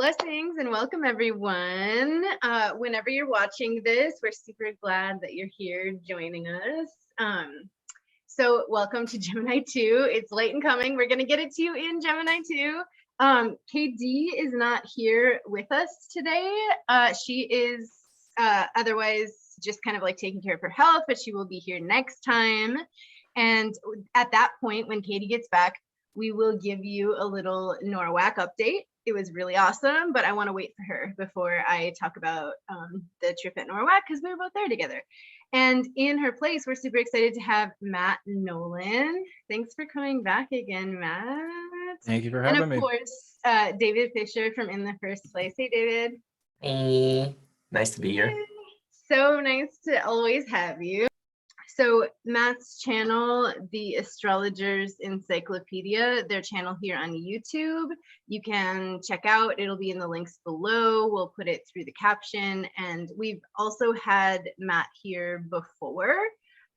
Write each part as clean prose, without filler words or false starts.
Blessings and welcome everyone. Whenever you're watching this, we're super glad that you're here joining us. So welcome to Gemini 2. It's late in coming. We're gonna get it to you in Gemini 2. KD is not here with us today. She is otherwise just kind of like taking care of her health, but she will be here next time. And at that point, when Katie gets back, we will give you a little Norwalk update. It was really awesome, but I want to wait for her before I talk about the trip at Norwalk because we were both there together. And in her place, we're super excited to have Matt Nolan. Thanks for coming back again, Matt. Thank you for having me. And of course, David Fisher from In the First Place. Hey, David. Hey, nice to be here. So nice to always have you. So Matt's channel, the Astrologers Encyclopedia, their channel here on YouTube, you can check out. It'll be in the links below. We'll put it through the caption. And we've also had Matt here before.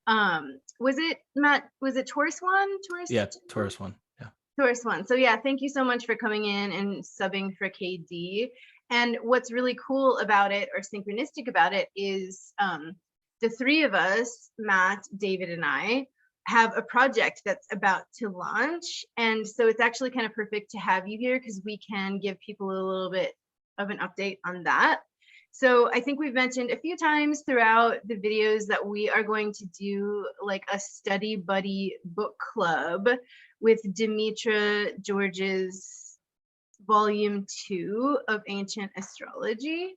Was it Matt? Was it Taurus 1? Yeah, Taurus 1. Yeah. Taurus 1. So yeah, thank you so much for coming in and subbing for KD. And what's really cool about it, or synchronistic about it, is the three of us, Matt, David, and I, have a project that's about to launch. And so it's actually kind of perfect to have you here because we can give people a little bit of an update on that. So I think we've mentioned a few times throughout the videos that we are going to do like a study buddy book club with Demetra George's volume 2 of Ancient Astrology.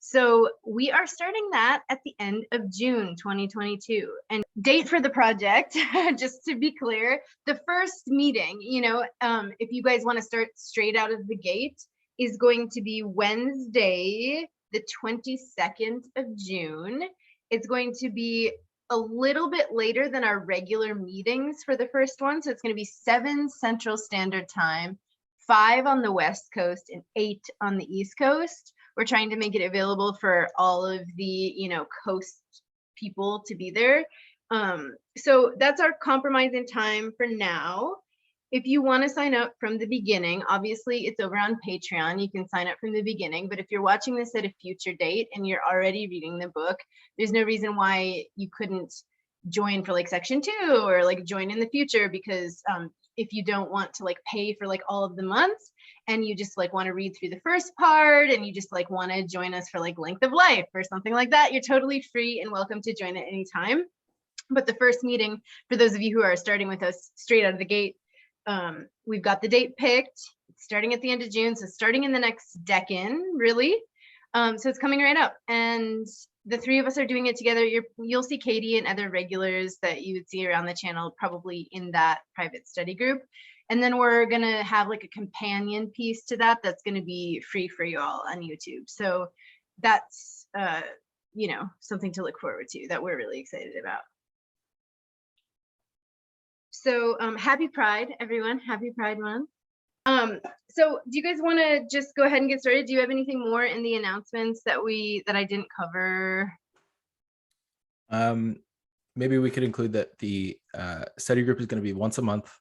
So we are starting that at the end of June 2022. And date for the project, just to be clear, the first meeting, if you guys want to start straight out of the gate, is going to be Wednesday, the 22nd of June. It's going to be a little bit later than our regular meetings for the first one. So it's going to be 7 Central Standard Time, 5 on the West Coast, and 8 on the East Coast. We're trying to make it available for all of the, coast people to be there. So that's our compromise in time for now. If you want to sign up from the beginning, obviously it's over on Patreon. You can sign up from the beginning, but if you're watching this at a future date and you're already reading the book, there's no reason why you couldn't join for like section 2 or like join in the future, because if you don't want to like pay for like all of the months and you just like want to read through the first part and you just like want to join us for like length of life or something like that, you're totally free and welcome to join at any time. But the first meeting, for those of you who are starting with us straight out of the gate, we've got the date picked. It's starting at the end of June, so starting in the next DECAN, really. So it's coming right up, and the three of us are doing it together. You'll see Katie and other regulars that you would see around the channel probably in that private study group. And then we're gonna have like a companion piece to that that's gonna be free for you all on YouTube. So that's something to look forward to that we're really excited about. So happy Pride, everyone. Happy Pride Month. So do you guys want to just go ahead and get started? Do you have anything more in the announcements that I didn't cover? Maybe we could include that the study group is going to be once a month.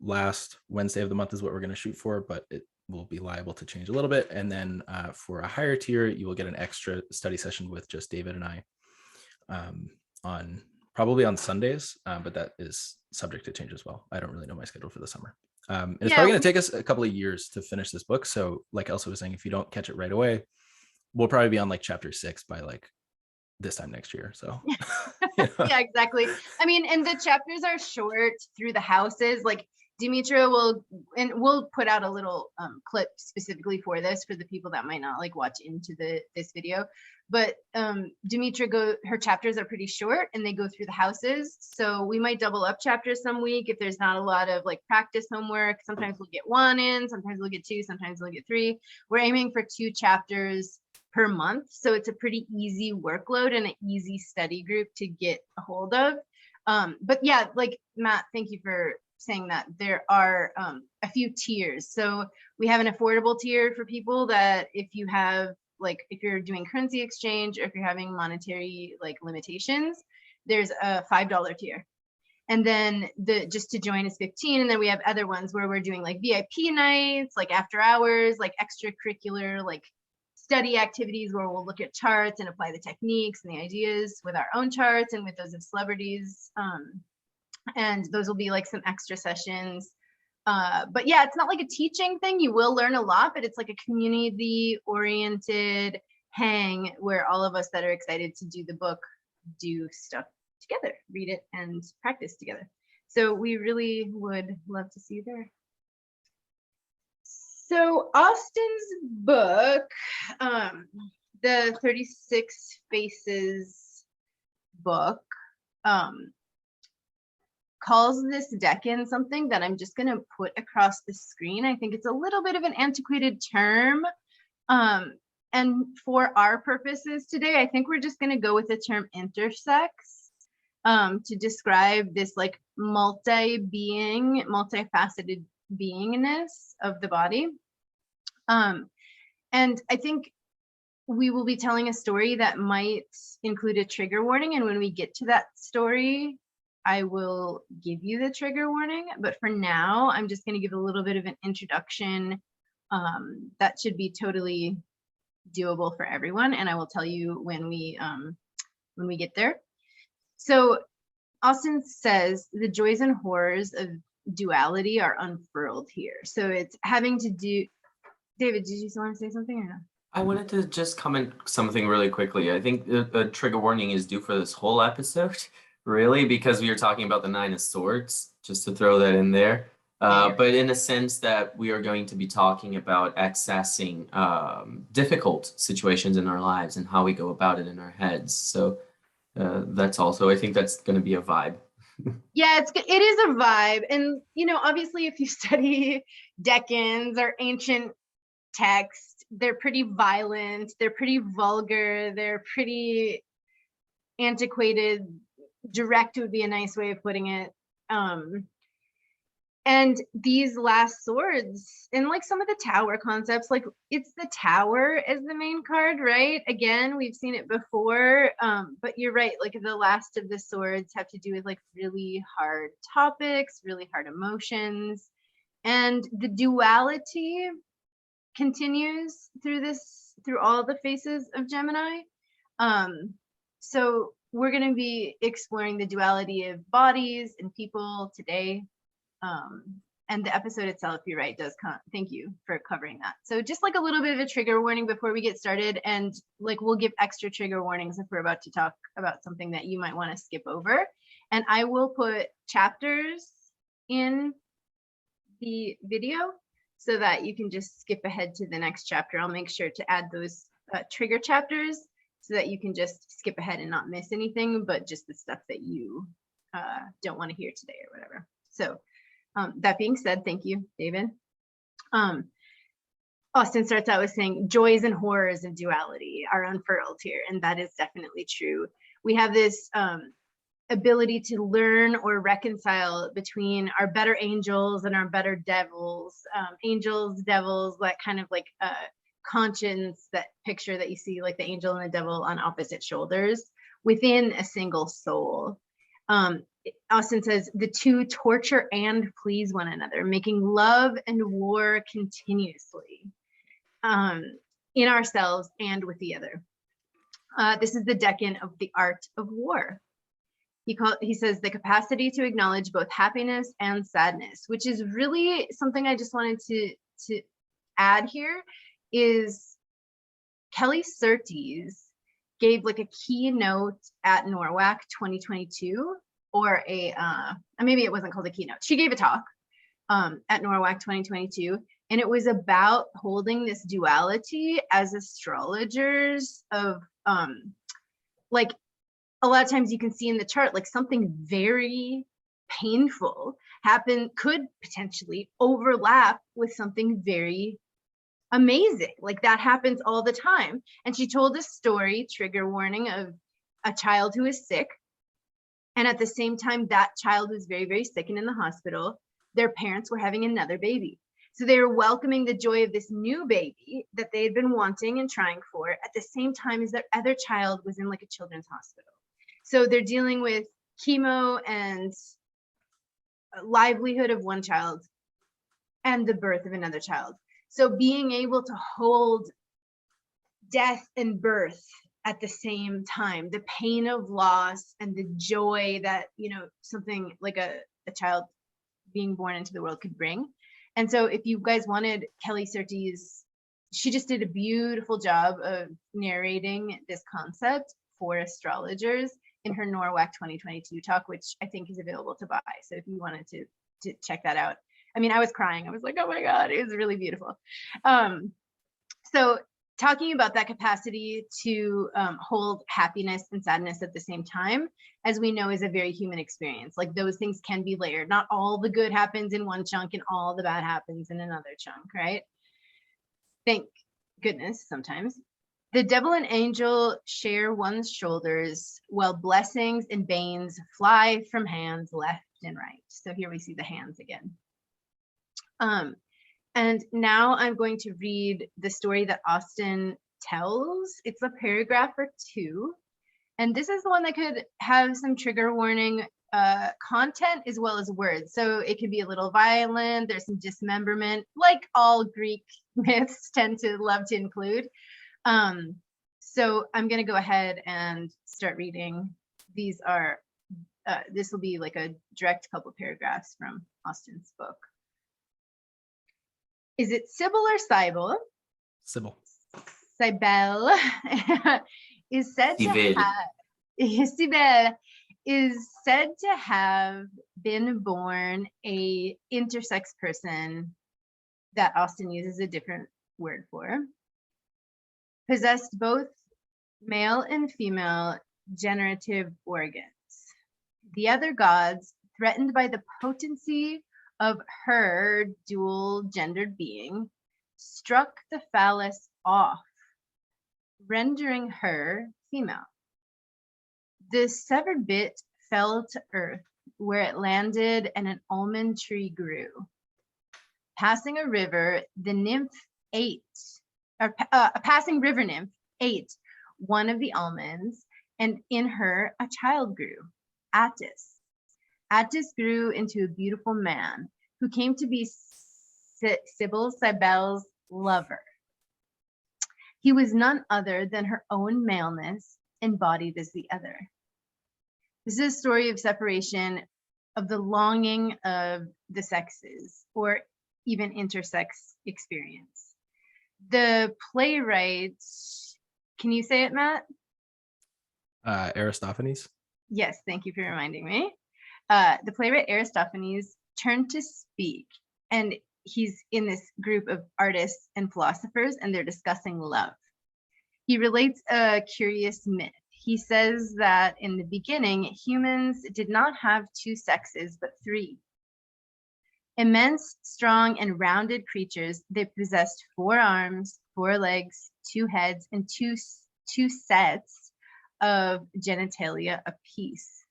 Last Wednesday of the month is what we're going to shoot for, but it will be liable to change a little bit. And then for a higher tier, you will get an extra study session with just David and I probably on Sundays, but that is subject to change as well. I don't really know my schedule for the summer. And it's probably going to take us a couple of years to finish this book. So like Elsa was saying, if you don't catch it right away, we'll probably be on like chapter 6 by like this time next year. So yeah, exactly. I mean, and the chapters are short through the houses. Like Demetra we'll put out a little clip specifically for this for the people that might not like watch into this video. But Demetra her chapters are pretty short and they go through the houses. So we might double up chapters some week if there's not a lot of like practice homework. Sometimes we'll get 1 in, sometimes we'll get 2, sometimes we'll get 3. We're aiming for 2 chapters per month. So it's a pretty easy workload and an easy study group to get a hold of. But yeah, like Matt, thank you for saying that. There are a few tiers. So we have an affordable tier for people that if you're doing currency exchange or if you're having monetary like limitations, there's a $5 tier. And then just to join is 15. And then we have other ones where we're doing like VIP nights, like after hours, like extracurricular, like study activities where we'll look at charts and apply the techniques and the ideas with our own charts and with those of celebrities. And those will be like some extra sessions. But yeah, it's not like a teaching thing. You will learn a lot, but it's like a community oriented hang where all of us that are excited to do the book do stuff together, read it and practice together. So we really would love to see you there. So Austin's book, the 36 Faces book, calls this DECAN something that I'm just going to put across the screen. I think it's a little bit of an antiquated term. And for our purposes today, I think we're just going to go with the term intersex to describe this like multi-being, multifaceted beingness of the body. And I think we will be telling a story that might include a trigger warning. And when we get to that story, I will give you the trigger warning. But for now, I'm just going to give a little bit of an introduction that should be totally doable for everyone. And I will tell you when we get there. So Austin says the joys and horrors of duality are unfurled here. So it's having to do, David, did you want to say something or no? I wanted to just comment something really quickly. I think a trigger warning is due for this whole episode, really, because we are talking about the Nine of Swords, just to throw that in there. But in a sense that we are going to be talking about accessing difficult situations in our lives and how we go about it in our heads. So that's also, I think that's going to be a vibe. Yeah, it is a vibe. And, you know, obviously if you study decans or ancient texts, they're pretty violent, they're pretty vulgar, they're pretty antiquated. Direct would be a nice way of putting it. And these last swords and like some of the tower concepts, like it's the tower as the main card, right? Again, we've seen it before, but you're right. Like the last of the swords have to do with like really hard topics, really hard emotions. And the duality continues through all the faces of Gemini. So we're going to be exploring the duality of bodies and people today. And the episode itself, you're right, does come. Thank you for covering that. So just like a little bit of a trigger warning before we get started, and like we'll give extra trigger warnings if we're about to talk about something that you might want to skip over. And I will put chapters in the video so that you can just skip ahead to the next chapter. I'll make sure to add those trigger chapters so that you can just skip ahead and not miss anything, but just the stuff that you don't want to hear today or whatever. So that being said, thank you, David. Austin starts out with saying joys and horrors of duality are unfurled here, and that is definitely true. We have this ability to learn or reconcile between our better angels and our better devils. Angels, devils, that kind of like conscience, that picture that you see like the angel and the devil on opposite shoulders within a single soul. Austin says the two torture and please one another, making love and war continuously in ourselves and with the other. This is the decan of the art of war. He says the capacity to acknowledge both happiness and sadness, which is really something I just wanted to add here, is Kelly Surtees gave like a keynote at NORWAC 2022, or maybe it wasn't called a keynote. She gave a talk at NORWAC 2022, and it was about holding this duality as astrologers of like a lot of times you can see in the chart like something very painful could potentially overlap with something very amazing. Like that happens all the time. And she told a story, trigger warning, of a child who is sick. And at the same time, that child was very, very sick and in the hospital. Their parents were having another baby. So they were welcoming the joy of this new baby that they had been wanting and trying for at the same time as their other child was in like a children's hospital. So they're dealing with chemo and livelihood of one child and the birth of another child. So being able to hold death and birth at the same time, the pain of loss and the joy that, you know, something like a child being born into the world could bring. And so if you guys wanted Kelly Surtees, she just did a beautiful job of narrating this concept for astrologers in her NORWAC 2022 talk, which I think is available to buy. So if you wanted to check that out. I mean, I was crying. I was like, oh my God, it was really beautiful. So talking about that capacity to hold happiness and sadness at the same time, as we know, is a very human experience. Like those things can be layered. Not all the good happens in one chunk and all the bad happens in another chunk, right? Thank goodness sometimes. The devil and angel share one's shoulders, while blessings and banes fly from hands left and right. So here we see the hands again. And now I'm going to read the story that Austin tells. It's a paragraph or two. And this is the one that could have some trigger warning content as well as words. So it could be a little violent. There's some dismemberment, like all Greek myths tend to love to include. So I'm going to go ahead and start reading. These are, this will be like a direct couple paragraphs from Austin's book. Is it Cybele or Cybele? Cybele. Cybele is said to have, Cybele is said to have been born a intersex person that Austin uses a different word for, possessed both male and female generative organs. The other gods, threatened by the potency of her dual gendered being, struck the phallus off, rendering her female. The severed bit fell to earth where it landed and an almond tree grew. Passing a river, the nymph ate, or a passing river nymph ate one of the almonds, and in her a child grew, Attis. Attis grew into a beautiful man who came to be Cybele's lover. He was none other than her own maleness, embodied as the other. This is a story of separation, of the longing of the sexes, or even intersex experience. The playwright, can you say it, Matt? Aristophanes. Yes, thank you for reminding me. The playwright Aristophanes turned to speak, and he's in this group of artists and philosophers, and they're discussing love. He relates a curious myth. He says that in the beginning, humans did not have two sexes, but three. Immense, strong, and rounded creatures, they possessed 4 arms, 4 legs, 2 heads, and two sets of genitalia apiece.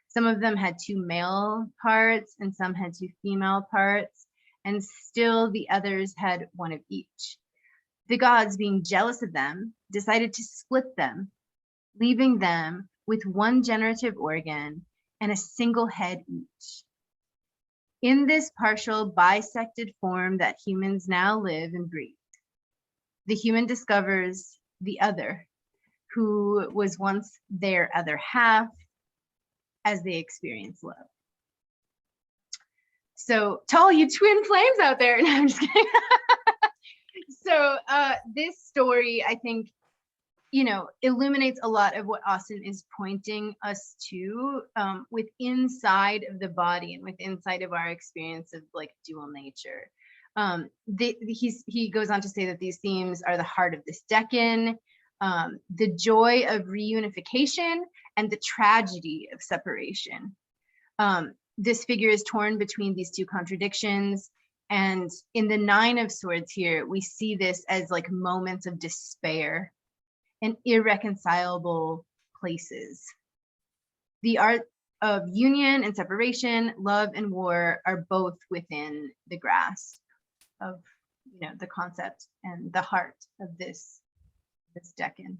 Some of them had 2 male parts, and some had 2 female parts, and still the others had 1 of each. The gods, being jealous of them, decided to split them, leaving them with 1 generative organ and a single head each. In this partial bisected form that humans now live and breathe, the human discovers the other, who was once their other half, as they experience love. So to all you twin flames out there, no, I'm just kidding. So this story, I think, you know, illuminates a lot of what Austin is pointing us to with inside of the body and with inside of our experience of like dual nature. He goes on to say that these themes are the heart of this DECAN, the joy of reunification and the tragedy of separation. This figure is torn between these 2 contradictions. And in the 9 of Swords here, we see this as like moments of despair and irreconcilable places. The art of union and separation, love and war are both within the grasp of, you know, the concept and the heart of this DECAN.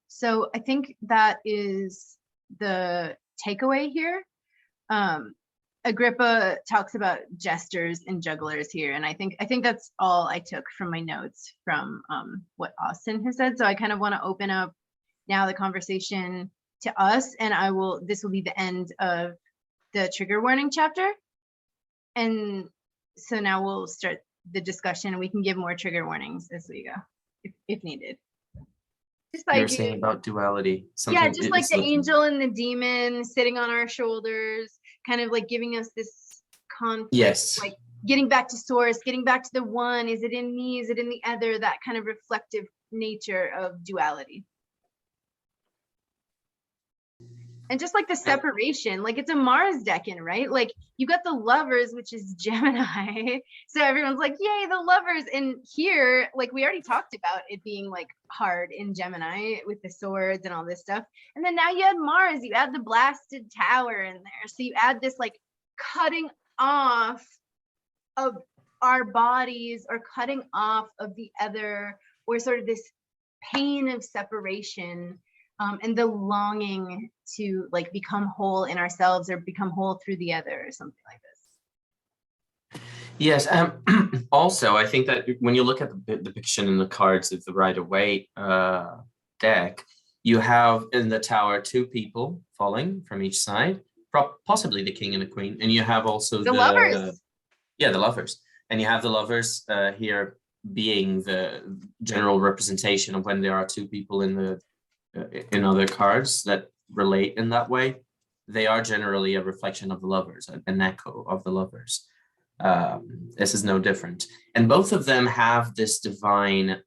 So I think that is the takeaway here. Agrippa talks about jesters and jugglers here, and I think that's all I took from my notes from what Austin has said. So I kind of want to open up now the conversation to us, and this will be the end of the trigger warning chapter. And so now we'll start the discussion, and we can give more trigger warnings as we go, if needed. Just like You're saying about duality. Yeah, just like the angel and the demon sitting on our shoulders, kind of like giving us this conflict. Yes. Like getting back to source, getting back to the one. Is it in me? Is it in the other? That kind of reflective nature of duality. And just like the separation, like it's a Mars decan, right? Like you got the lovers, which is Gemini. So everyone's like, yay, the lovers. And here, like we already talked about it being like hard in Gemini with the swords and all this stuff. And then now you add Mars, you add the blasted tower in there. So you add this like cutting off of our bodies or cutting off of the other, or sort of this pain of separation. And the longing to like become whole in ourselves or become whole through the other or something like this. Yes. Also, I think that when you look at the depiction in the cards of the Rider-Waite deck, you have in the tower 2 people falling from each side, possibly the king and the queen, and you have also the lovers. The lovers, and you have the lovers here being the general representation of when there are 2 people in other cards that relate in that way. They are generally a reflection of the lovers, an echo of the lovers. This is no different. And both of them have this divine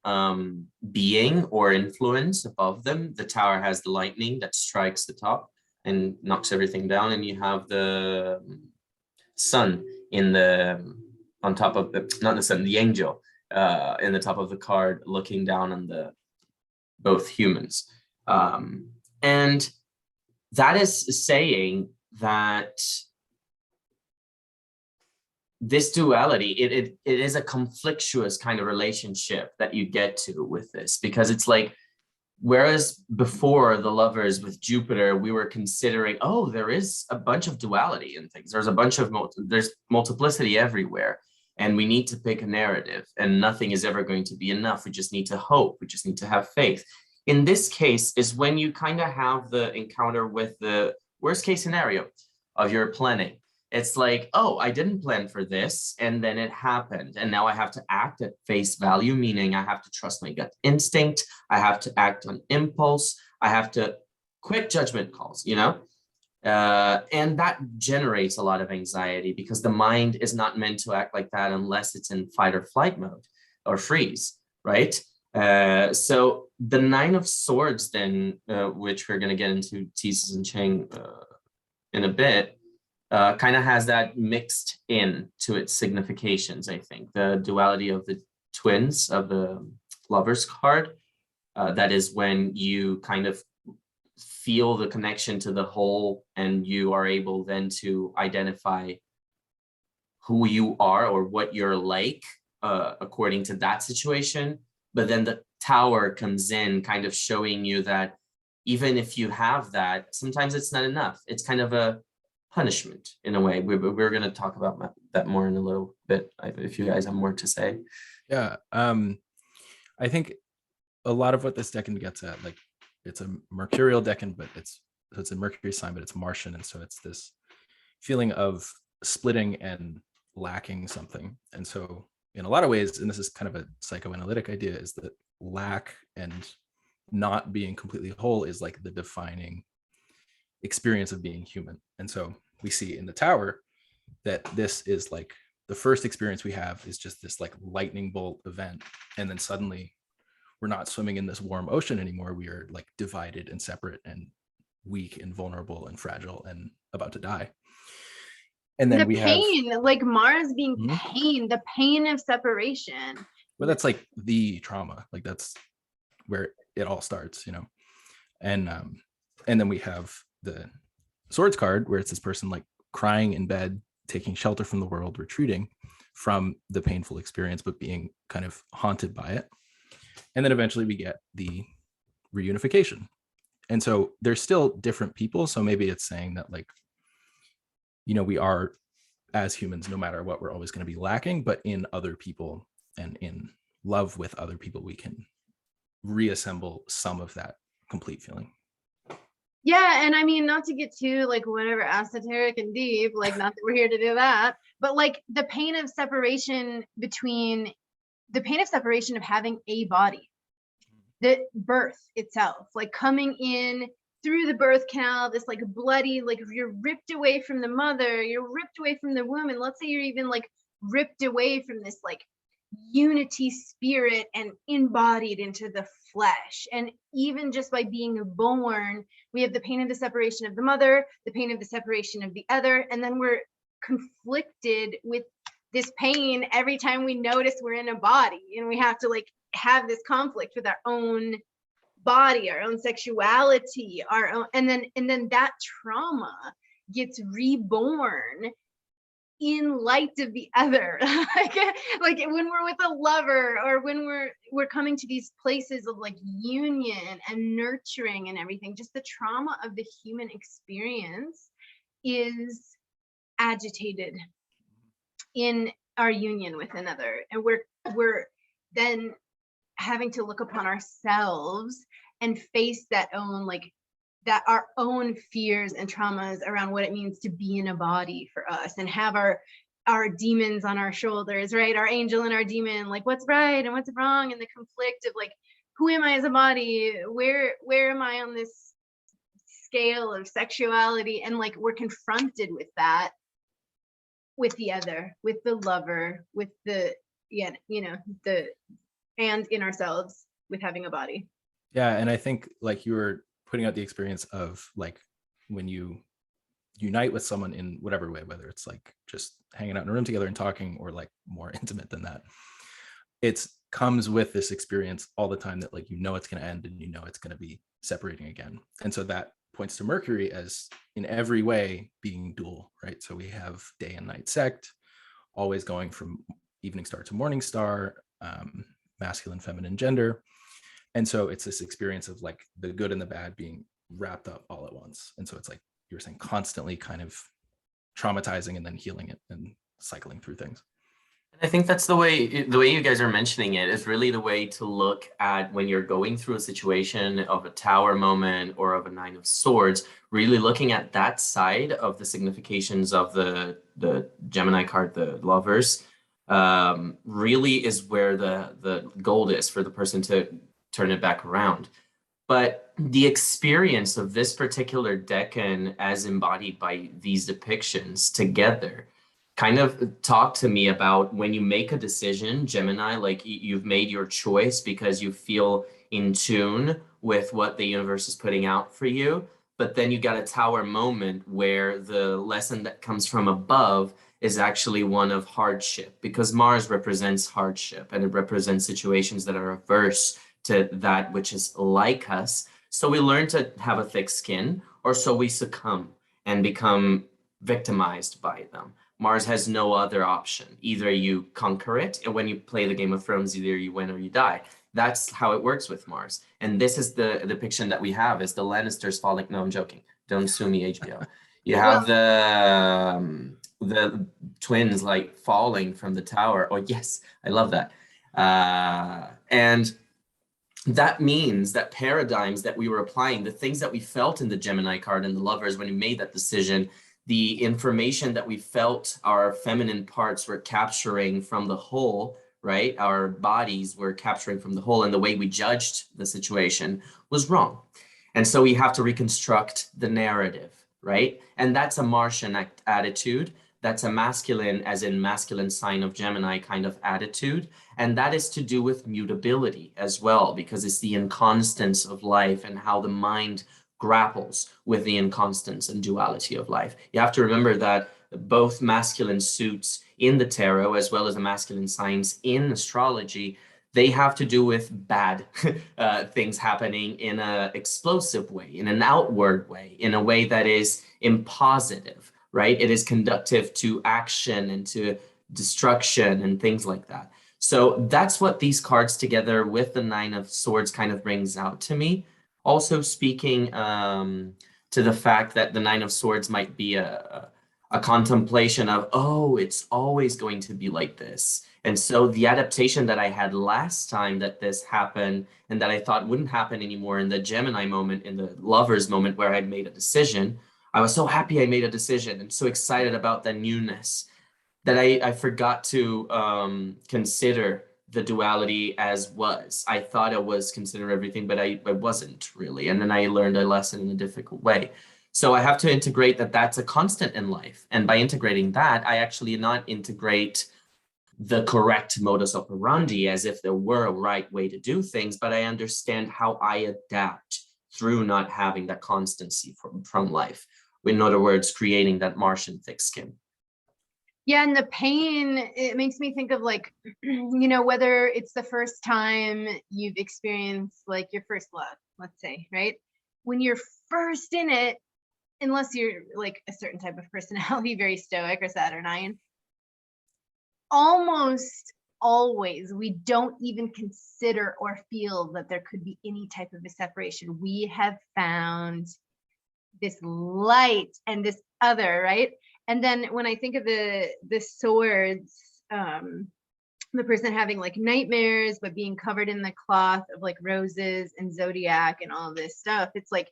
being or influence above them. The tower has the lightning that strikes the top and knocks everything down. And you have the sun on top of the angel in the top of the card looking down on both humans. And that is saying that this duality, it is a conflictuous kind of relationship that you get to with this, because it's like, whereas before the lovers with Jupiter, we were considering, oh, there is a bunch of duality in things. There's a bunch of, there's multiplicity everywhere. And we need to pick a narrative, and nothing is ever going to be enough. We just need to hope. We just need to have faith. In this case is when you kind of have the encounter with the worst case scenario of your planning. It's like, oh, I didn't plan for this, and then it happened. And now I have to act at face value, meaning I have to trust my gut instinct. I have to act on impulse. I have to quick judgment calls, and that generates a lot of anxiety, because the mind is not meant to act like that unless it's in fight or flight mode or freeze, right? So the 9 of Swords then, which we're going to get into Teases and Chang in a bit, kind of has that mixed in to its significations, I think. The duality of the twins of the Lovers card, that is when you kind of feel the connection to the whole, and you are able then to identify who you are or what you're like according to that situation. But then the tower comes in kind of showing you that even if you have that, sometimes it's not enough. It's kind of a punishment in a way. We're going to talk about that more in a little bit, if you guys have more to say. Yeah. I think a lot of what this decan gets at, like, it's a mercurial decan, but it's a Mercury sign, but it's Martian. And so it's this feeling of splitting and lacking something. And so in a lot of ways, and this is kind of a psychoanalytic idea, is that lack and not being completely whole is like the defining experience of being human. And so we see in the tower that this is like the first experience we have is just this like lightning bolt event. And then suddenly we're not swimming in this warm ocean anymore. We are like divided and separate and weak and vulnerable and fragile and about to die. And then we pain, like Mars being pain, the pain of separation. Well, that's like the trauma. Like that's where it all starts, And then we have the Swords card, where it's this person like crying in bed, taking shelter from the world, retreating from the painful experience, but being kind of haunted by it. And then eventually we get the reunification. And so they're still different people. So maybe it's saying that, like, we are as humans, no matter what, we're always going to be lacking, but in other people and in love with other people, we can reassemble some of that complete feeling. Yeah, and I mean, not to get too like whatever esoteric and deep, like not that we're here to do that, but like the pain of separation of having a body, the birth itself, like coming in through the birth canal, this like bloody, like if you're ripped away from the mother, you're ripped away from the womb, and let's say you're even like ripped away from this like unity spirit and embodied into the flesh. And even just by being born, we have the pain of the separation of the mother, the pain of the separation of the other, and then we're conflicted with this pain every time we notice we're in a body, and we have to like have this conflict with our own body, our own sexuality, our own, and then that trauma gets reborn in light of the other. like when we're with a lover, or when we're coming to these places of like union and nurturing and everything, just the trauma of the human experience is agitated in our union with another, and we're then having to look upon ourselves and face that own like that our own fears and traumas around what it means to be in a body for us, and have our demons on our shoulders, right? Our angel and our demon, like what's right and what's wrong, and the conflict of like, who am I as a body? Where am I on this scale of sexuality? And like we're confronted with that, with the other, with the lover, with the and in ourselves with having a body. Yeah, and I think like you were putting out the experience of like when you unite with someone in whatever way, whether it's like just hanging out in a room together and talking, or like more intimate than that, it comes with this experience all the time that like, you know, it's going to end, and you know it's going to be separating again. And so that points to Mercury as in every way being dual, right? So we have day and night sect, always going from evening star to morning star, masculine, feminine, gender. And so it's this experience of like the good and the bad being wrapped up all at once. And so it's like you were saying, constantly kind of traumatizing and then healing it and cycling through things. I think that's the way you guys are mentioning it is really the way to look at when you're going through a situation of a tower moment or of a 9 of swords, really looking at that side of the significations of the Gemini card, the lovers, really is where the gold is for the person to turn it back around. But the experience of this particular decan as embodied by these depictions together kind of talk to me about when you make a decision, Gemini, like you've made your choice because you feel in tune with what the universe is putting out for you. But then you got a tower moment where the lesson that comes from above is actually one of hardship, because Mars represents hardship and it represents situations that are averse to that which is like us. So we learn to have a thick skin, or so we succumb and become victimized by them. Mars has no other option. Either you conquer it, and when you play the Game of Thrones, either you win or you die. That's how it works with Mars. And this is the depiction that we have, is the Lannisters falling. No, I'm joking. Don't sue me, HBO. You have the twins like falling from the tower. Oh, yes, I love that. And that means that paradigms that we were applying, the things that we felt in the Gemini card and the lovers when we made that decision, the information that we felt our feminine parts were capturing from the whole, right? Our bodies were capturing from the whole, and the way we judged the situation was wrong. And so we have to reconstruct the narrative, right? And that's a Martian attitude. That's a masculine, as in masculine sign of Gemini kind of attitude. And that is to do with mutability as well, because it's the inconstance of life and how the mind grapples with the inconstance and duality of life. You have to remember that both masculine suits in the tarot, as well as the masculine signs in astrology, they have to do with bad things happening in an explosive way, in an outward way, in a way that is impositive, right? It is conductive to action and to destruction and things like that. So that's what these cards together with the 9 of Swords kind of brings out to me. Also speaking to the fact that the 9 of Swords might be a a contemplation of, oh, it's always going to be like this. And so the adaptation that I had last time that this happened and that I thought wouldn't happen anymore in the Gemini moment, in the lovers moment where I made a decision, I was so happy I made a decision and so excited about the newness that I forgot to consider the duality as was. I thought I was considering everything, but I wasn't really. And then I learned a lesson in a difficult way. So I have to integrate that that's a constant in life. And by integrating that, I actually not integrate the correct modus operandi as if there were a right way to do things, but I understand how I adapt through not having that constancy from life. In other words, creating that Martian thick skin. Yeah, and the pain, it makes me think of like, you know, whether it's the first time you've experienced like your first love, let's say, right? When you're first in it, unless you're like a certain type of personality, very stoic or Saturnine, almost always we don't even consider or feel that there could be any type of a separation. We have found this light and this other, right? And then when I think of the swords, the person having like nightmares, but being covered in the cloth of like roses and zodiac and all this stuff, it's like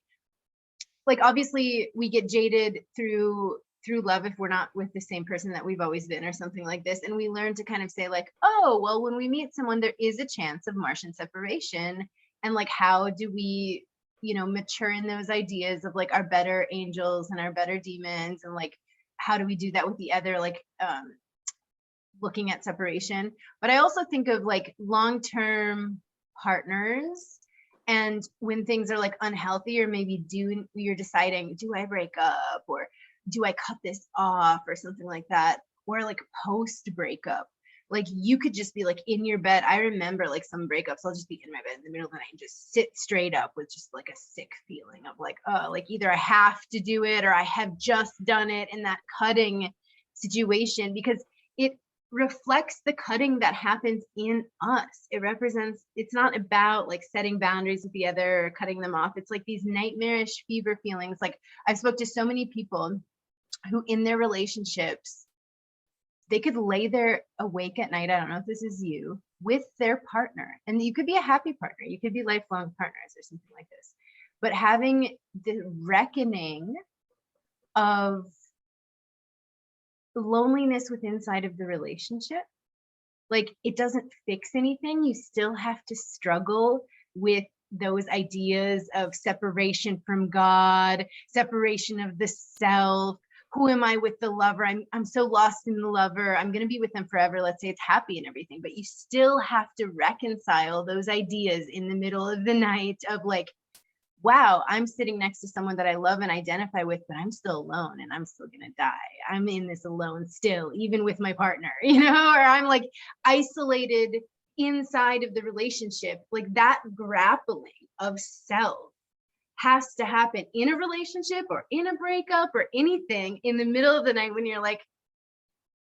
obviously we get jaded through love if we're not with the same person that we've always been or something like this. And we learn to kind of say like, oh, well, when we meet someone, there is a chance of Martian separation. And like, how do we, you know, mature in those ideas of like our better angels and our better demons, and like, how do we do that with the other, like looking at separation. But I also think of like long-term partners, and when things are like unhealthy, or maybe you're deciding, do I break up or do I cut this off or something like that, or like post breakup, like you could just be like in your bed. I remember like some breakups, I'll just be in my bed in the middle of the night and just sit straight up with just like a sick feeling of like, oh, like either I have to do it or I have just done it, in that cutting situation, because it reflects the cutting that happens in us. It represents, it's not about like setting boundaries with the other or cutting them off. It's like these nightmarish fever feelings. Like I've spoke to so many people who in their relationships, they could lay there awake at night, I don't know if this is you, with their partner. And you could be a happy partner, you could be lifelong partners or something like this. But having the reckoning of loneliness with inside of the relationship, like it doesn't fix anything. You still have to struggle with those ideas of separation from God, separation of the self. Who am I with the lover? I'm so lost in the lover. I'm going to be with them forever. Let's say it's happy and everything, but you still have to reconcile those ideas in the middle of the night of like, wow, I'm sitting next to someone that I love and identify with, but I'm still alone and I'm still going to die. I'm in this alone still, even with my partner, you know, or I'm like isolated inside of the relationship. Like that grappling of self has to happen in a relationship or in a breakup or anything in the middle of the night when you're like,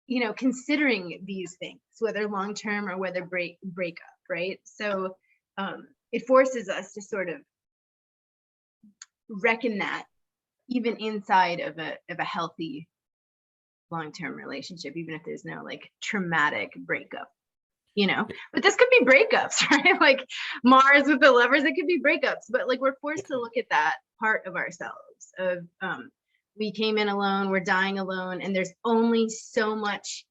you know, considering these things, whether long-term or whether breakup, right? So it forces us to sort of reckon that even inside of a healthy long-term relationship, even if there's no like traumatic breakup, you know. But this could be breakups, right? Like Mars with the lovers, it could be breakups, but like we're forced to look at that part of ourselves of we came in alone, we're dying alone, and there's only so much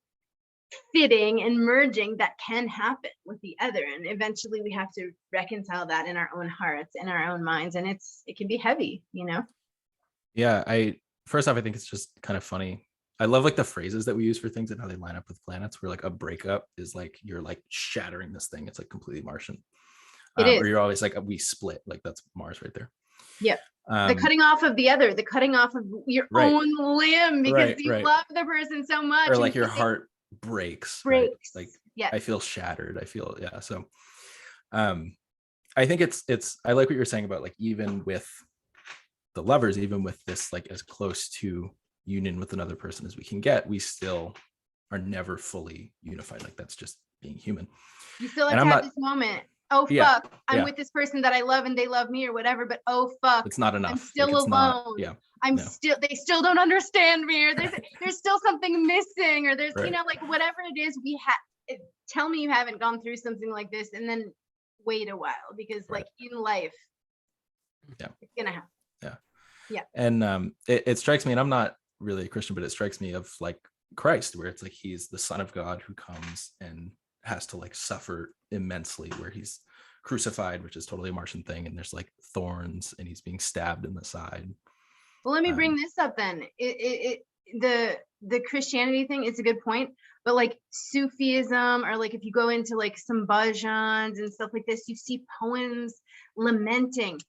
fitting and merging that can happen with the other, and eventually we have to reconcile that in our own hearts and our own minds, and it can be heavy, you know. Yeah, first off, I think it's just kind of funny. I love like the phrases that we use for things and how they line up with planets, where like a breakup is like you're like shattering this thing, it's like completely Martian. It is. Or you're always like, we split, like that's Mars right there. Yeah. The cutting off of the other, the cutting off of your own limb because you love the person so much. Or like your heart breaks. Right? Like, yeah, I feel shattered. I feel, yeah. So I think it's I like what you're saying about like, even with the lovers, even with this like as close to union with another person as we can get, we still are never fully unified. Like that's just being human. You still have to have this moment oh Yeah, fuck, I'm yeah. with this person that I love and they love me or whatever, but oh fuck, It's not enough. I'm still Like, it's alone. not, yeah. I'm no. still, they still don't understand me, or there's still something missing, or there's, Right. you know, like whatever it is, tell me you haven't gone through something like this, and then wait a while, because Right. like in life, yeah, it's gonna happen. Yeah. And it strikes me, and I'm not really a Christian, but it strikes me of like Christ, where it's like he's the Son of God who comes and has to like suffer immensely, where he's crucified, which is totally a Martian thing, and there's like thorns and he's being stabbed in the side. Well, let me bring this up then. The Christianity thing is a good point, but like Sufism, or like if you go into like some bhajans and stuff like this, you see poems lamenting,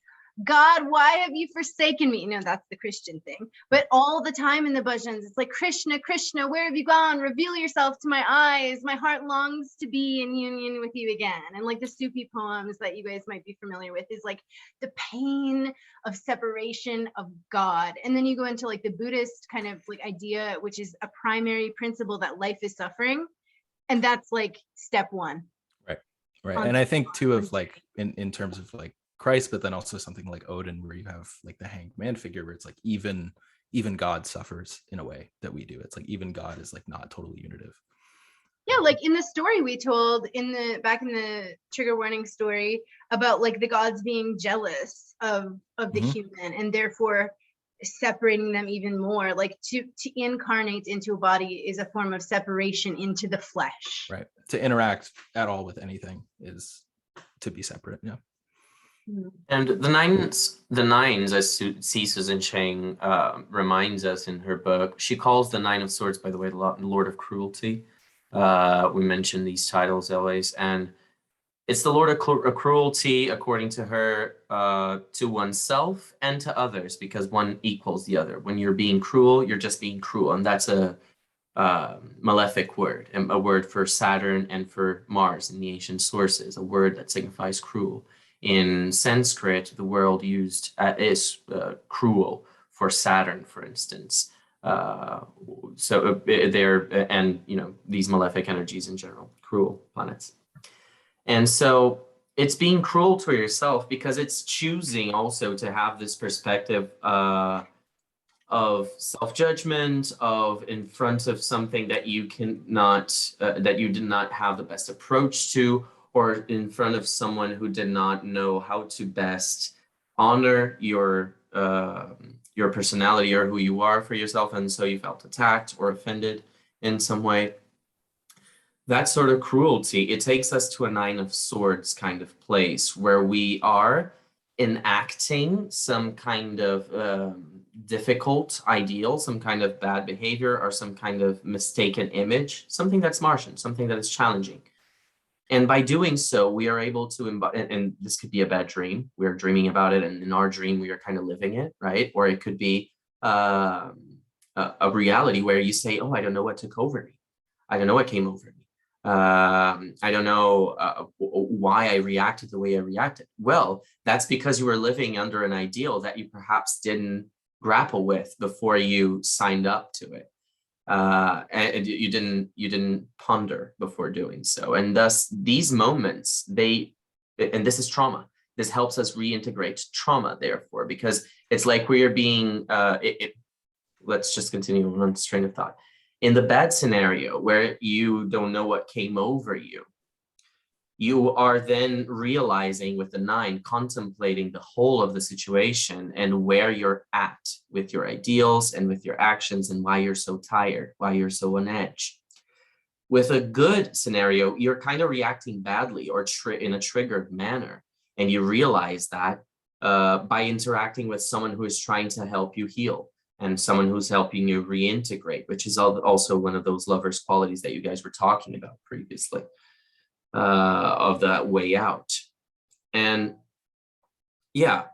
God, why have you forsaken me? You know, that's the Christian thing. But all the time in the bhajans, it's like, Krishna, Krishna, where have you gone? Reveal yourself to my eyes. My heart longs to be in union with you again. And like the Sufi poems that you guys might be familiar with is like the pain of separation of God. And then you go into like the Buddhist kind of like idea, which is a primary principle that life is suffering. And that's like step one. Right. And I think too of like in terms of like Christ, but then also something like Odin, where you have like the hanged man figure, where it's like even God suffers in a way that we do. It's like even God is like not totally unitive. Yeah, like in the story we told back in the trigger warning story about like the gods being jealous of the human, and therefore separating them even more. Like to incarnate into a body is a form of separation into the flesh. Right. To interact at all with anything is to be separate. Yeah. And the nines, as Susan Chang reminds us in her book, she calls the Nine of Swords, by the way, the Lord of Cruelty. We mention these titles always, and it's the Lord of Cruelty, according to her, to oneself and to others, because one equals the other. When you're being cruel, you're just being cruel, and that's a malefic word, and a word for Saturn and for Mars in the ancient sources, a word that signifies cruel. In Sanskrit, the word used is cruel for Saturn, for instance. So they're, and you know, these malefic energies in general, cruel planets. And so it's being cruel to yourself, because it's choosing also to have this perspective of self-judgment, of in front of something that you cannot, that you did not have the best approach to, or in front of someone who did not know how to best honor your personality or who you are for yourself, and so you felt attacked or offended in some way. That sort of cruelty, it takes us to a Nine of Swords kind of place, where we are enacting some kind of difficult ideal, some kind of bad behavior, or some kind of mistaken image, something that's Martian, something that is challenging. And by doing so, we are able to embody, and this could be a bad dream. We're dreaming about it, and in our dream, we are kind of living it, right? Or it could be a reality where you say, oh, I don't know what took over me. I don't know what came over me. I don't know why I reacted the way I reacted. Well, that's because you were living under an ideal that you perhaps didn't grapple with before you signed up to it. And you didn't ponder before doing so, and thus these moments, and this is trauma. This helps us reintegrate trauma, therefore, because it's like we are being let's just continue on this train of thought. In the bad scenario where you don't know what came over you, you are then realizing with the nine, contemplating the whole of the situation and where you're at with your ideals and with your actions, and why you're so tired, why you're so on edge. With a good scenario, you're kind of reacting badly or in a triggered manner. And you realize that by interacting with someone who is trying to help you heal, and someone who's helping you reintegrate, which is also one of those lovers' qualities that you guys were talking about previously. Of that way out. And yeah,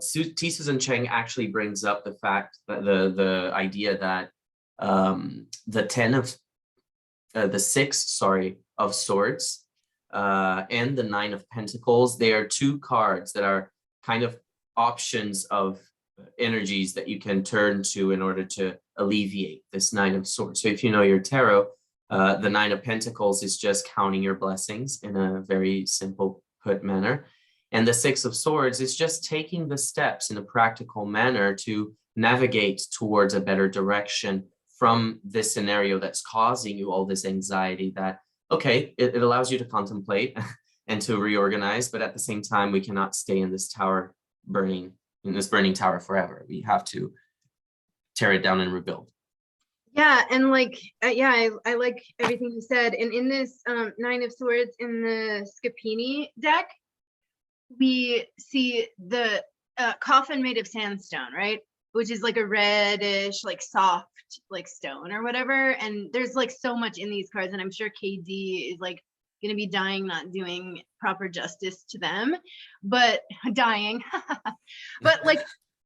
Susan Chang actually brings up the fact that the idea that the six of swords and the Nine of Pentacles, they are two cards that are kind of options of energies that you can turn to in order to alleviate this Nine of Swords. So if you know your tarot, the Nine of Pentacles is just counting your blessings in a very simple put manner. And the Six of Swords is just taking the steps in a practical manner to navigate towards a better direction from this scenario that's causing you all this anxiety. That, okay, it allows you to contemplate and to reorganize, but at the same time, we cannot stay in this tower burning, in this burning tower forever. We have to tear it down and rebuild. Yeah, and like, I like everything you said. And in this Nine of Swords in the Scapini deck, we see the coffin made of sandstone, right? Which is like a reddish, like soft, like stone or whatever. And there's like so much in these cards, and I'm sure KD is like gonna be dying not doing proper justice to them, but dying. But like,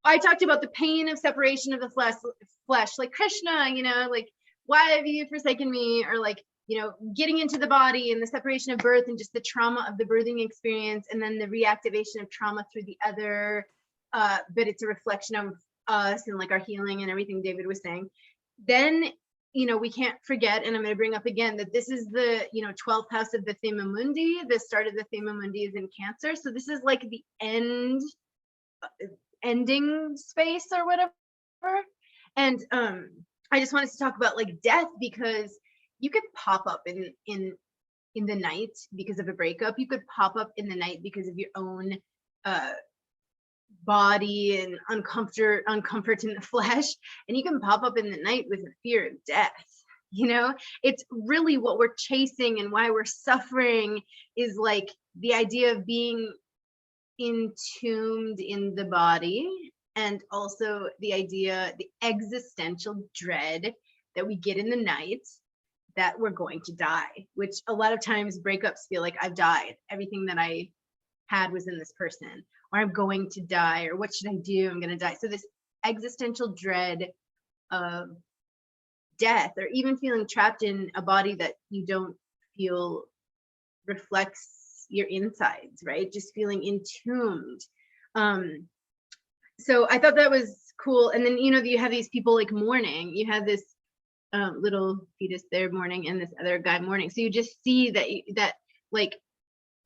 I talked about the pain of separation of the flesh, like Krishna, you know, like, why have you forsaken me? Or like, you know, getting into the body and the separation of birth and just the trauma of the birthing experience, and then the reactivation of trauma through the other, but it's a reflection of us and like our healing and everything David was saying. Then, you know, we can't forget, and I'm going to bring up again, that this is the, you know, 12th house of the Thema Mundi. The start of the Thema Mundi is in Cancer. So this is like the ending space or whatever. And I just wanted to talk about like death, because you could pop up in the night because of a breakup. You could pop up in the night because of your own body and uncomfort in the flesh, and you can pop up in the night with a fear of death. You know, it's really what we're chasing, and why we're suffering is like the idea of being entombed in the body, and also the idea, the existential dread that we get in the night that we're going to die, which a lot of times breakups feel like I've died. Everything that I had was in this person, or I'm going to die, or what should I do? I'm going to die. So this existential dread of death, or even feeling trapped in a body that you don't feel reflects your insides, right? Just feeling entombed. So I thought that was cool. And then, you know, you have these people like mourning. You have this little fetus there mourning, and this other guy mourning. So you just see that like,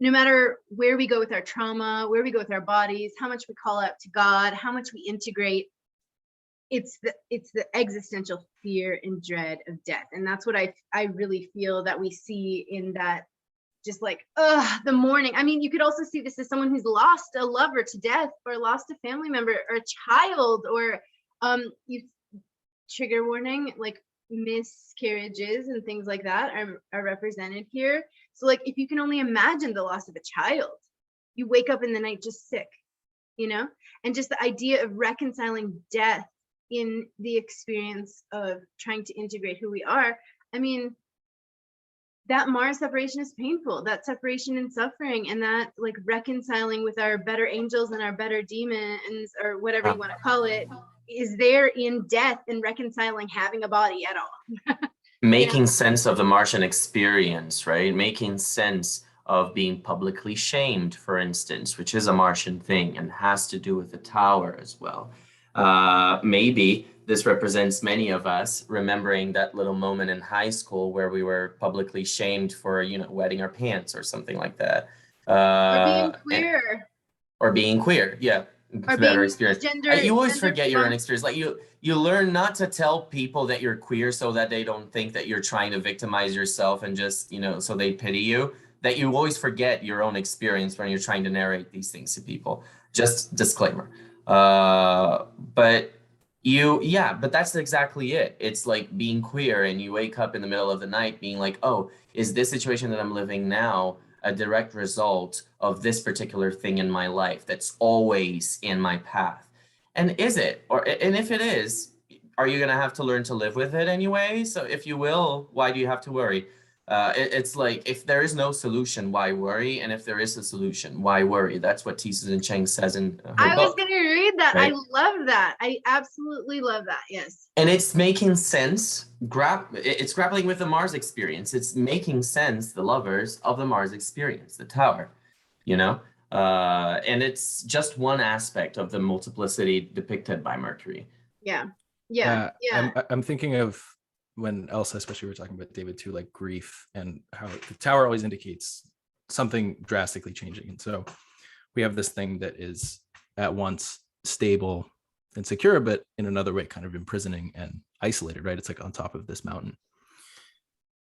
no matter where we go with our trauma, where we go with our bodies, how much we call out to God, how much we integrate, it's the existential fear and dread of death. And that's what I really feel that we see in that, just like, the mourning. I mean, you could also see this as someone who's lost a lover to death, or lost a family member, or a child, or you trigger warning, like miscarriages and things like that are represented here. So like, if you can only imagine the loss of a child, you wake up in the night just sick, you know? And just the idea of reconciling death in the experience of trying to integrate who we are. I mean, that Mars separation is painful, that separation and suffering, and that like reconciling with our better angels and our better demons, or whatever you want to call it, is there in death, and reconciling having a body at all. Making sense of the Martian experience, right? Making sense of being publicly shamed, for instance, which is a Martian thing and has to do with the tower as well. Maybe this represents many of us remembering that little moment in high school where we were publicly shamed for, you know, wetting our pants or something like that. Or being queer. Or being queer, yeah. Or better being experience. You always forget your own experience. Like you learn not to tell people that you're queer so that they don't think that you're trying to victimize yourself and just, you know, so they pity you. That you always forget your own experience when you're trying to narrate these things to people. Just disclaimer. But that's exactly it. It's like being queer, and you wake up in the middle of the night being like, oh, is this situation that I'm living now a direct result of this particular thing in my life that's always in my path? And is it? And if it is, are you going to have to learn to live with it anyway? So if you will, why do you have to worry? It's like, if there is no solution, why worry? And if there is a solution, why worry? That's what Susan Chang says in her book. I was going to read that. Right? I love that. I absolutely love that. Yes. And it's making sense. It's grappling with the Mars experience. It's making sense, the lovers of the Mars experience, the tower, you know? And it's just one aspect of the multiplicity depicted by Mercury. Yeah. I'm thinking of when Elsa, especially, we were talking about David too, like grief, and how the tower always indicates something drastically changing. And so we have this thing that is at once stable and secure, but in another way kind of imprisoning and isolated, right? It's like on top of this mountain.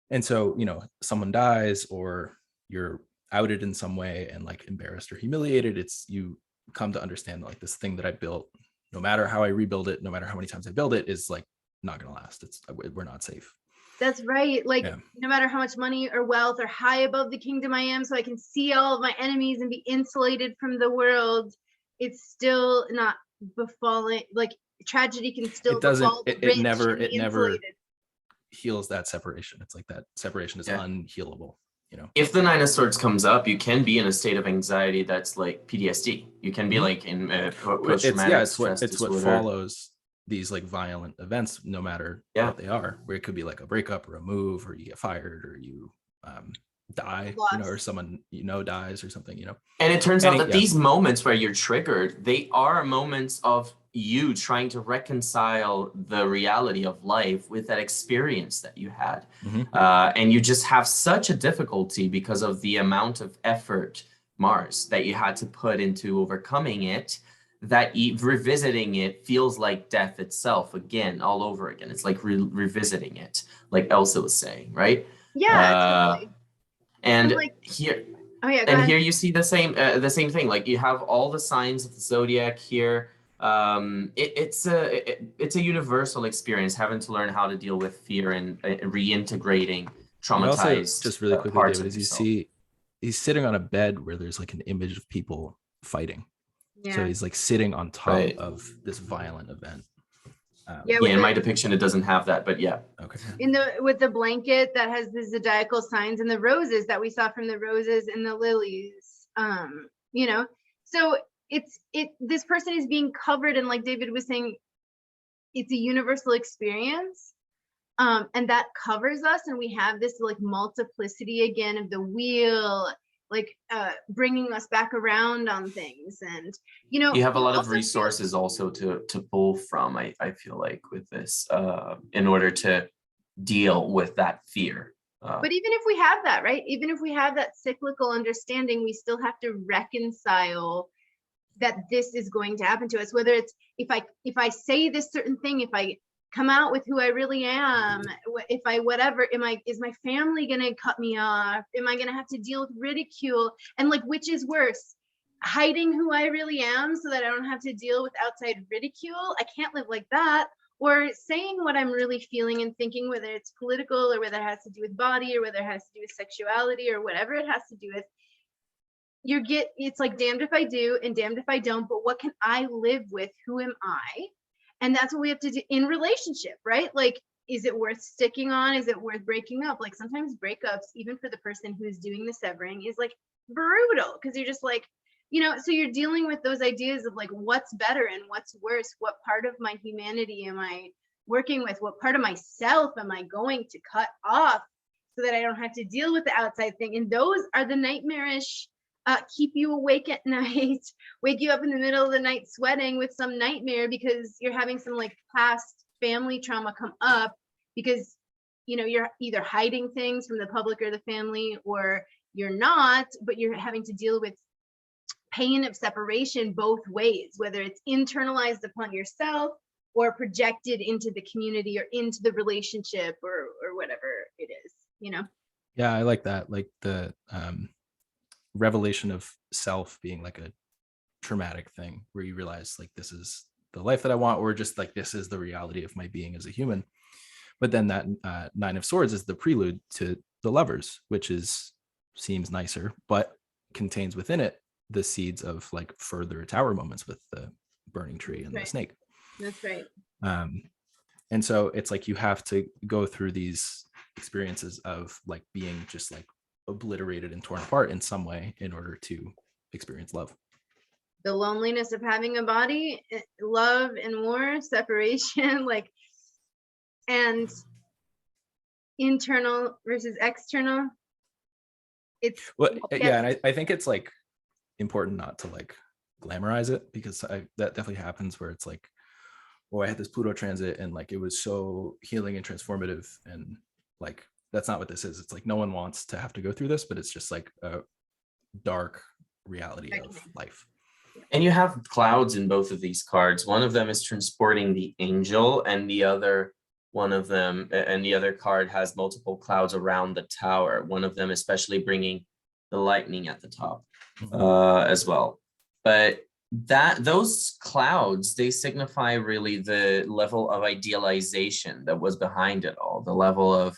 And so, you know, someone dies or you're outed in some way and like embarrassed or humiliated, it's you come to understand like this thing that I built, no matter how I rebuild it, no matter how many times I build it, is like not going to last. We're not safe. That's right. Like, no matter how much money or wealth or high above the kingdom I am, so I can see all of my enemies and be insulated from the world, it's still not befalling. Like, tragedy can still befall the rich and the insulated. Heals that separation. It's like that separation is unhealable. You know, if the Nine of Swords comes up, you can be in a state of anxiety that's like PTSD. You can be like in post-traumatic stress disorder. It's what follows these like violent events, no matter what they are, where it could be like a breakup or a move, or you get fired, or you die, you know, or someone you know dies or something, you know. And it turns out that these moments where you're triggered, they are moments of you trying to reconcile the reality of life with that experience that you had. And you just have such a difficulty because of the amount of effort, Mars, that you had to put into overcoming it, that revisiting it feels like death itself again, all over again. It's like revisiting it, like Elsa was saying, right? Yeah, totally. And like, here, here you see the same thing. Like you have all the signs of the zodiac here. It's a universal experience, having to learn how to deal with fear and reintegrating traumatized. Also, just really quickly, David, as you see, he's sitting on a bed where there's like an image of people fighting. So he's like sitting on top of this violent event. In my depiction, it doesn't have that, but okay. With the blanket that has the zodiacal signs and the roses that we saw from the roses and the lilies, you know, so this person is being covered, and like David was saying, it's a universal experience, and that covers us, and we have this like multiplicity again of the wheel, like bringing us back around on things. And you know, you have a lot of resources also to pull from, I feel like, with this in order to deal with that fear. But even if we have that, right, even if we have that cyclical understanding, we still have to reconcile that this is going to happen to us, whether it's if I say this certain thing, if I come out with who I really am, if I whatever, is my family gonna cut me off? Am I gonna have to deal with ridicule? And like, which is worse, hiding who I really am so that I don't have to deal with outside ridicule? I can't live like that. Or saying what I'm really feeling and thinking, whether it's political or whether it has to do with body or whether it has to do with sexuality or whatever it has to do with, it's like damned if I do and damned if I don't, but what can I live with? Who am I? And that's what we have to do in relationship, right? Like, is it worth sticking on? Is it worth breaking up? Like sometimes breakups, even for the person who's doing the severing, is like brutal, because you're just like, you know, so you're dealing with those ideas of like, what's better and what's worse? What part of my humanity am I working with? What part of myself am I going to cut off so that I don't have to deal with the outside thing? And those are the nightmarish, keep you awake at night, wake you up in the middle of the night sweating with some nightmare because you're having some like past family trauma come up, because you know you're either hiding things from the public or the family, or you're not, but you're having to deal with pain of separation both ways, whether it's internalized upon yourself or projected into the community or into the relationship or whatever it is, you know. Yeah, I like that, like the revelation of self being like a traumatic thing where you realize like this is the life that I want, or just like this is the reality of my being as a human. But then that Nine of Swords is the prelude to the Lovers, which seems nicer, but contains within it the seeds of like further tower moments with the burning tree and the snake. That's right. And so it's like you have to go through these experiences of like being just like obliterated and torn apart in some way in order to experience love. The loneliness of having a body, love and war, separation, like, and internal versus external. It's and I think it's like important not to like glamorize it, because that definitely happens where it's like, oh, I had this Pluto transit and like it was so healing and transformative, and like that's not what this is. It's like no one wants to have to go through this, but it's just like dark reality of life. And you have clouds in both of these cards. One of them is transporting the angel, and the other card has multiple clouds around the tower. One of them especially bringing the lightning at the top as well. But those clouds, they signify really the level of idealization that was behind it all, the level of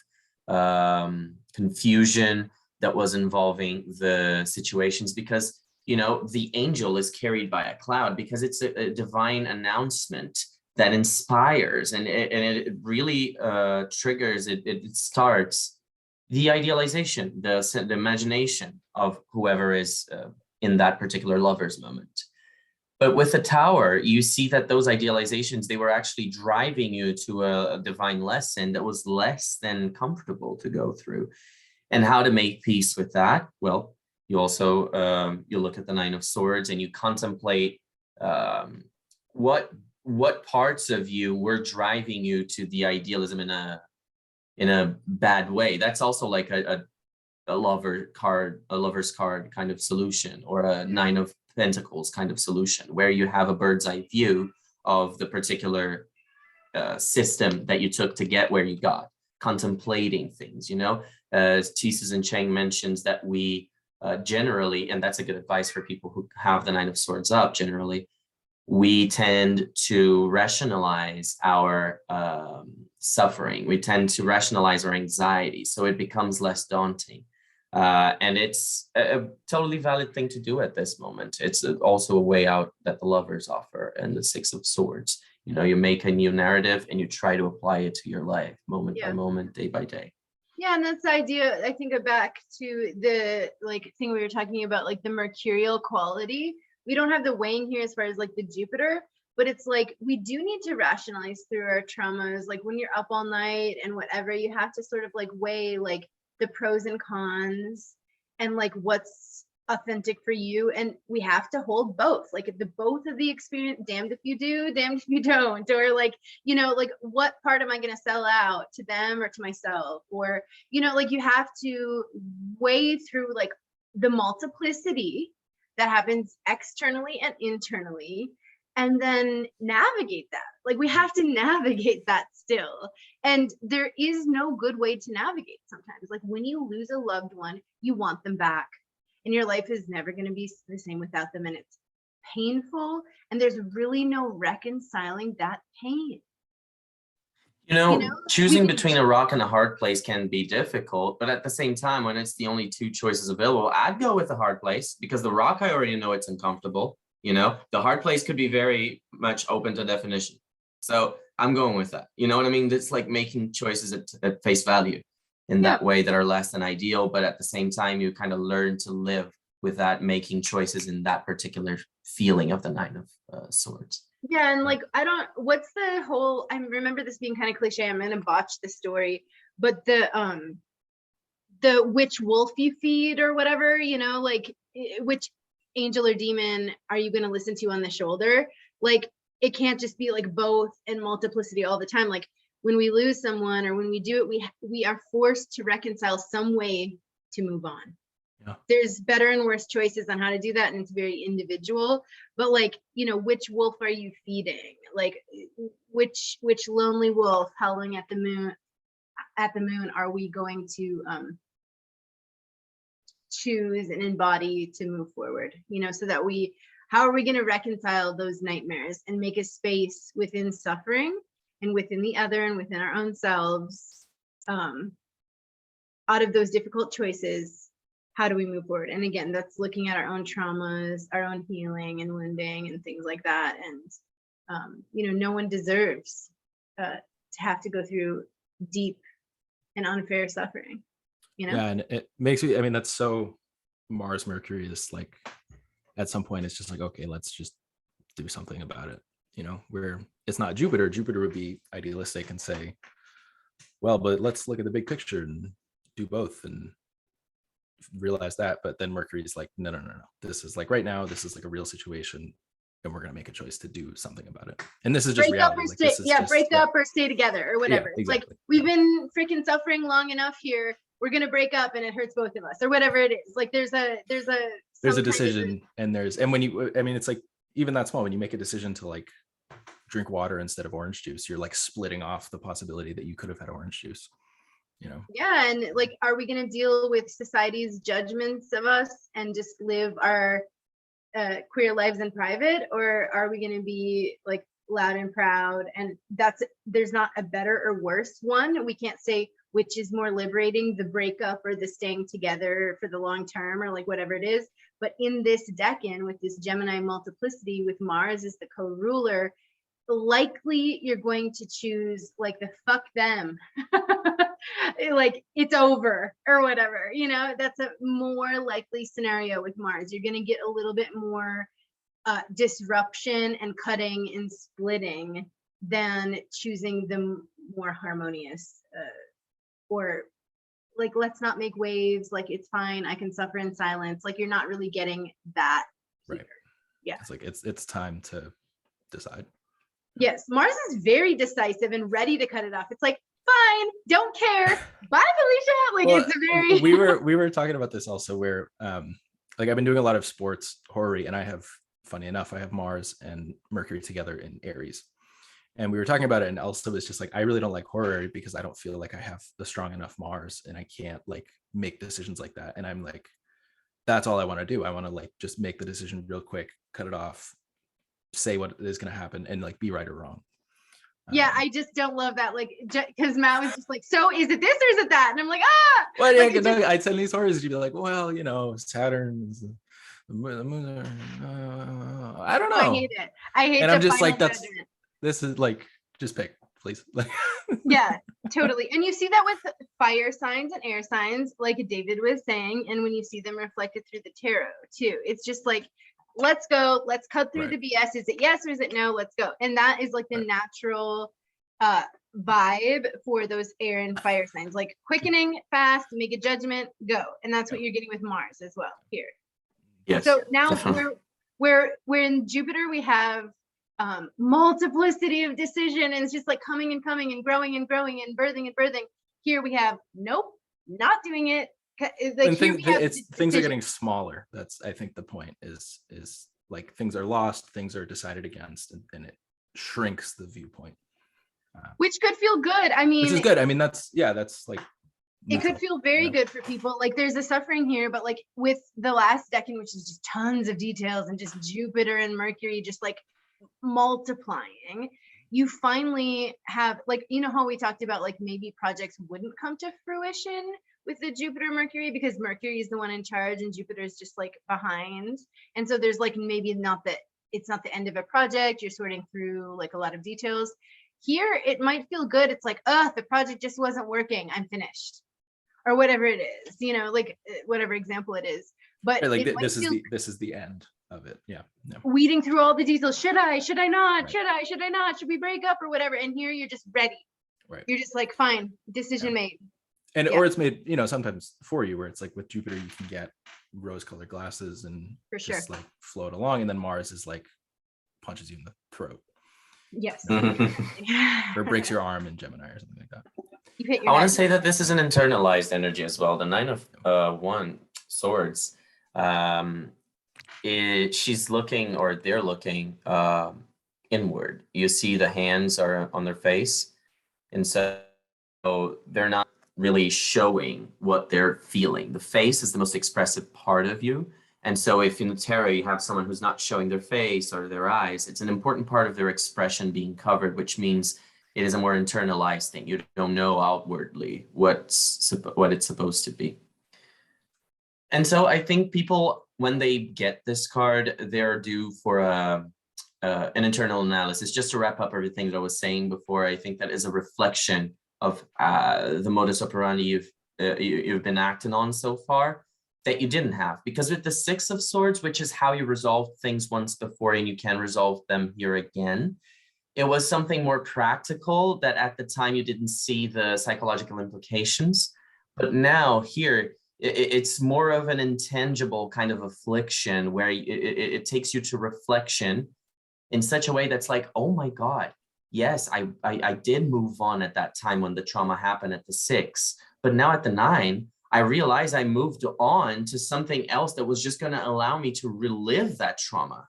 confusion that was involving the situations, because the angel is carried by a cloud because it's a divine announcement that inspires, and it really triggers, it starts the idealization, the imagination of whoever is in that particular lover's moment. But with the tower, you see that those idealizations, they were actually driving you to a divine lesson that was less than comfortable to go through. And how to make peace with that? Well, you also you look at the Nine of Swords and you contemplate what parts of you were driving you to the idealism in a bad way. That's also like a lover's card kind of solution, or a Nine of Pentacles kind of solution, where you have a bird's eye view of the particular system that you took to get where you got, contemplating things. As Jesus and Chang mentions that we generally, and that's a good advice for people who have the Nine of Swords up, generally, we tend to rationalize our suffering. We tend to rationalize our anxiety, so it becomes less daunting. And it's a totally valid thing to do at this moment. It's also a way out that the lovers offer, and the Six of Swords. You make a new narrative and you try to apply it to your life, moment by moment, day by day. Yeah, and that's the idea. I think back to the thing we were talking about, like the mercurial quality. We don't have the weighing here as far as like the Jupiter, but it's like we do need to rationalize through our traumas. Like when you're up all night and whatever, you have to sort of like weigh like the pros and cons and like what's authentic for you. And we have to hold both, like if the both of the experience, damned if you do, damned if you don't, or like what part am I going to sell out to them or to myself, or like you have to weigh through like the multiplicity that happens externally and internally, and then navigate that. Like we have to navigate that still. And there is no good way to navigate sometimes. Like when you lose a loved one, you want them back. And your life is never going to be the same without them. And it's painful. And there's really no reconciling that pain. Choosing between a rock and a hard place can be difficult, but at the same time, when it's the only two choices available, I'd go with the hard place, because the rock, I already know it's uncomfortable. The hard place could be very much open to definition. So I'm going with that. You know what I mean? It's like making choices at face value in that way that are less than ideal, but at the same time, you kind of learn to live with that, making choices in that particular feeling of the Nine of Swords. Yeah, and like what's the whole, I remember this being kind of cliche, I'm gonna botch the story, but the which wolf you feed or whatever, like which angel or demon are you gonna listen to on the shoulder? Like it can't just be like both and multiplicity all the time. Like when we lose someone or when we do it, we are forced to reconcile some way to move on. Yeah. There's better and worse choices on how to do that, and it's very individual. But like, which wolf are you feeding? Like which lonely wolf howling at the moon are we going to choose and embody to move forward? So that how are we going to reconcile those nightmares and make a space within suffering and within the other and within our own selves, out of those difficult choices? How do we move forward? And again, that's looking at our own traumas, our own healing and wounding and things like that. And, no one deserves to have to go through deep and unfair suffering, Yeah, and it makes me, that's so Mars, Mercury is like, at some point, it's just like, okay, let's just do something about it. Where it's not Jupiter. Jupiter would be idealistic and say, well, but let's look at the big picture and do both and realize that. But then Mercury is like, no, this is like right now, this is like a real situation, and we're going to make a choice to do something about it. And this is just reality. Break up or stay together or whatever. Yeah, exactly. Like we've been freaking suffering long enough here. we're going to break up and it hurts both of us, or whatever it is. Like there's a decision, and when you, I mean, it's like, even that small, when you make a decision to like drink water instead of orange juice, you're like splitting off the possibility that you could have had orange juice, you know? Yeah. And like, are we going to deal with society's judgments of us and just live our queer lives in private, or are we going to be like loud and proud? And there's not a better or worse one. We can't say which is more liberating, the breakup or the staying together for the long term, or like whatever it is. But in this decan, with this Gemini multiplicity, with Mars as the co-ruler, likely you're going to choose like the fuck them, like it's over or whatever, you know. That's a more likely scenario with Mars. You're going to get a little bit more disruption and cutting and splitting than choosing the more harmonious or like, let's not make waves, like it's fine, I can suffer in silence. Like you're not really getting that here. Right. Yeah, it's like it's time to decide. Yes, Mars is very decisive and ready to cut it off. It's like, fine, don't care, bye Felicia. Like, well, it's a very we were talking about this also, where like I've been doing a lot of sports horror, and I have, funny enough, I have Mars and Mercury together in Aries, and we were talking about it, and Elsa was just like, I really don't like horror because I don't feel like I have the strong enough Mars, and I can't like make decisions like that. And I'm like, that's all I want to do. I want to like just make the decision real quick, cut it off, say what is going to happen, and like be right or wrong. Yeah, I just don't love that, like, because Matt was just like, so is it this or is it that? And I'm like, well, like, yeah, I'd send these horrors, you'd be like, well, you know, Saturn is the moon, I don't know. I hate it. I hate. And I'm just like, this is like, just pick, please. Like, yeah, totally. And you see that with fire signs and air signs, like David was saying, and when you see them reflected through the tarot too, it's just like, let's go, let's cut through the BS. Is it yes or is it no? Let's go. And that is like the natural vibe for those air and fire signs, like quickening, fast, make a judgment, go. And that's what you're getting with Mars as well here. Yes. So now we're in Jupiter, we have multiplicity of decision, and it's just like coming and coming and growing and growing and birthing and birthing. Here we have, nope, not doing it. Like things are getting smaller. That's, I think the point is like things are lost, things are decided against, and it shrinks the viewpoint, which could feel good. I mean, which is good. I mean, that's like it could feel very good for people. Like there's a suffering here, but like with the last decan, which is just tons of details and just Jupiter and Mercury just like multiplying, you finally have, like, you know how we talked about like maybe projects wouldn't come to fruition with the Jupiter Mercury because Mercury is the one in charge and Jupiter is just like behind. And so there's like maybe it's not the end of a project, you're sorting through like a lot of details. Here it might feel good. It's like, the project just wasn't working, I'm finished, or whatever it is, you know, like whatever example it is. But like this is the end of it. Yeah. Weeding through all the details. Should I not? Should I not? Should we break up or whatever? And here you're just ready. Right. You're just like, fine, decision made. And or it's made, you know, sometimes for you, where it's like with Jupiter, you can get rose-colored glasses and just like float along, and then Mars is like punches you in the throat. Yes. Or breaks your arm in Gemini or something like that. I want to say that this is an internalized energy as well. The Nine of Swords. She's looking, or they're looking inward. You see the hands are on their face, and so they're not really showing what they're feeling. The face is the most expressive part of you. And so if in the tarot you have someone who's not showing their face or their eyes, it's an important part of their expression being covered, which means it is a more internalized thing. You don't know outwardly what it's supposed to be. And so I think people, when they get this card, they're due for an internal analysis. Just to wrap up everything that I was saying before, I think that is a reflection of the modus operandi you've been acting on so far that you didn't have. Because with the Six of Swords, which is how you resolved things once before and you can resolve them here again, it was something more practical that at the time you didn't see the psychological implications. But now here, it's more of an intangible kind of affliction where it takes you to reflection in such a way that's like, oh my God, yes, I did move on at that time when the trauma happened at the 6, but now at the 9, I realized I moved on to something else that was just going to allow me to relive that trauma,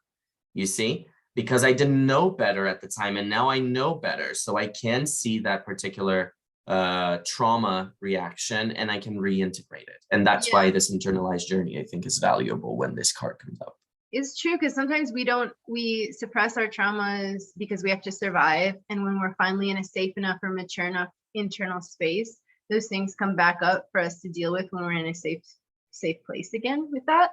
you see, because I didn't know better at the time. And now I know better. So I can see that particular trauma reaction and I can reintegrate it. And that's why this internalized journey, I think, is valuable when this card comes up. It's true, because sometimes we suppress our traumas because we have to survive. And when we're finally in a safe enough or mature enough internal space, those things come back up for us to deal with when we're in a safe place again with that.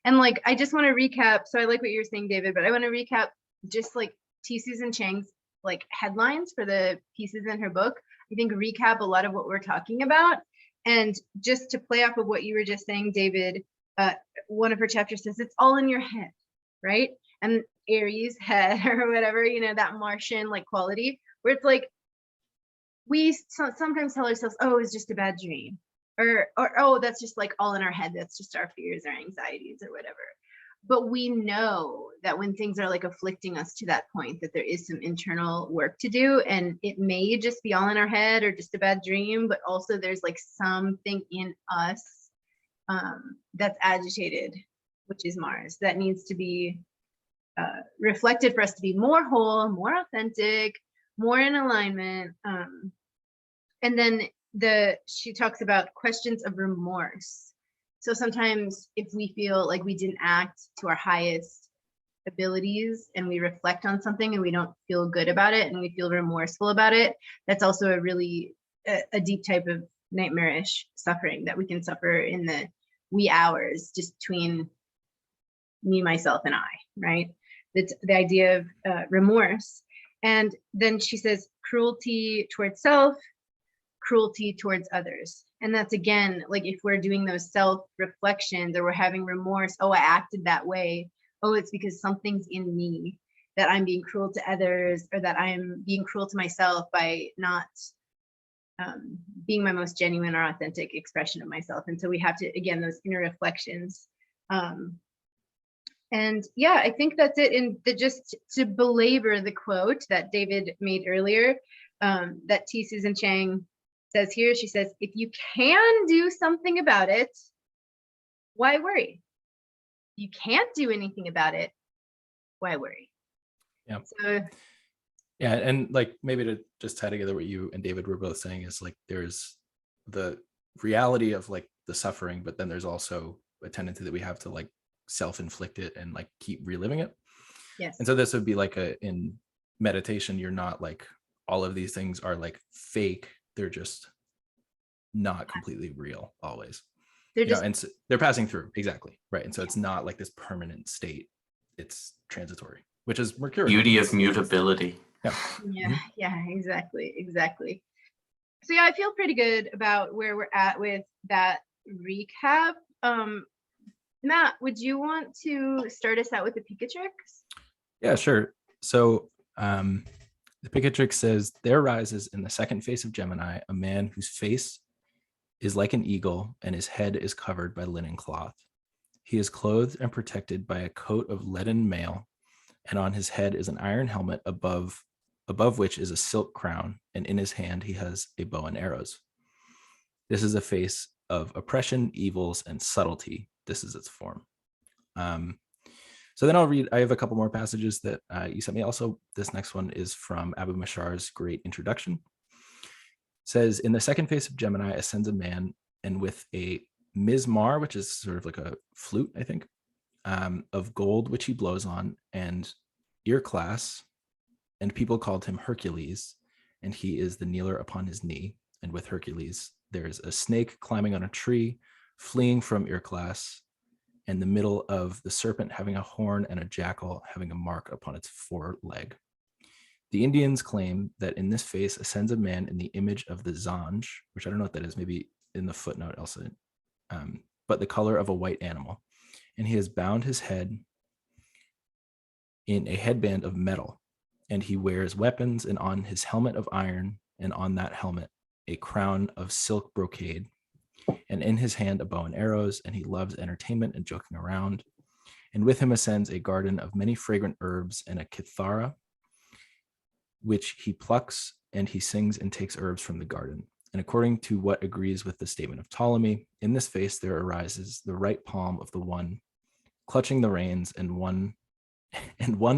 And like, I just want to recap. So I like what you're saying, David, but I want to recap just like T. Susan Chang's like headlines for the pieces in her book. I think recap a lot of what we're talking about. And just to play off of what you were just saying, David, one of her chapters says it's all in your head, right? And Aries head or whatever, you know, that Martian like quality where it's like, we sometimes tell ourselves, oh, it's just a bad dream, or oh, that's just like all in our head. That's just our fears or anxieties or whatever. But we know that when things are like afflicting us to that point, that there is some internal work to do, and it may just be all in our head or just a bad dream, but also there's like something in us that's agitated, which is Mars, that needs to be reflected for us to be more whole, more authentic, more in alignment. And then she talks about questions of remorse. So sometimes if we feel like we didn't act to our highest abilities and we reflect on something and we don't feel good about it and we feel remorseful about it, that's also a really a deep type of nightmarish suffering that we can suffer in the wee hours just between me, myself, and I, right? That's the idea of remorse. And then she says cruelty towards self, cruelty towards others. And that's again, like if we're doing those self-reflections or we're having remorse, oh, I acted that way. Oh, it's because something's in me that I'm being cruel to others, or that I'm being cruel to myself by not being my most genuine or authentic expression of myself. And so we have to, again, those inner reflections. And yeah, I think that's it. And just to belabor the quote that David made earlier, that T. Susan Chang says here, she says, if you can do something about it, why worry? If you can't do anything about it, why worry? Yeah. So, yeah, and like maybe to just tie together what you and David were both saying is like there's the reality of like the suffering, but then there's also a tendency that we have to like self-inflict it and like keep reliving it. yes. And so this would be like in meditation, you're not like all of these things are like fake. They're just not completely real always. They're just, and so they're passing through. Exactly. Right. And so it's not like this permanent state. It's transitory, which is Mercury. Beauty of mutability. Yeah. yeah, yeah, exactly. So yeah, I feel pretty good about where we're at with that recap. Matt, would you want to start us out with the Picatrix? Yeah, sure. So the Picatrix says, there rises in the second face of Gemini a man whose face is like an eagle and his head is covered by linen cloth. He is clothed and protected by a coat of leaden mail, and on his head is an iron helmet above which is a silk crown, and in his hand he has a bow and arrows. This is a face of oppression, evils, and subtlety. This is its form. So then I'll read, I have a couple more passages that you sent me. Also, this next one is from Abu Mashar's great introduction. It says, in the second face of Gemini ascends a man, and with a mizmar, which is sort of like a flute, I think, of gold, which he blows on, and ear class, and people called him Hercules, and he is the kneeler upon his knee. And with Hercules, there's a snake climbing on a tree, fleeing from Earclass, and the middle of the serpent having a horn and a jackal having a mark upon its foreleg. The Indians claim that in this face ascends a man in the image of the Zanj, which I don't know what that is, maybe in the footnote, Elsa, but the color of a white animal. And he has bound his head in a headband of metal, and he wears weapons, and on his helmet of iron, and on that helmet a crown of silk brocade, and in his hand a bow and arrows, and he loves entertainment and joking around. And with him ascends a garden of many fragrant herbs and a kithara, which he plucks, and he sings and takes herbs from the garden. And according to what agrees with the statement of Ptolemy, in this face there arises the right palm of the one clutching the reins, and one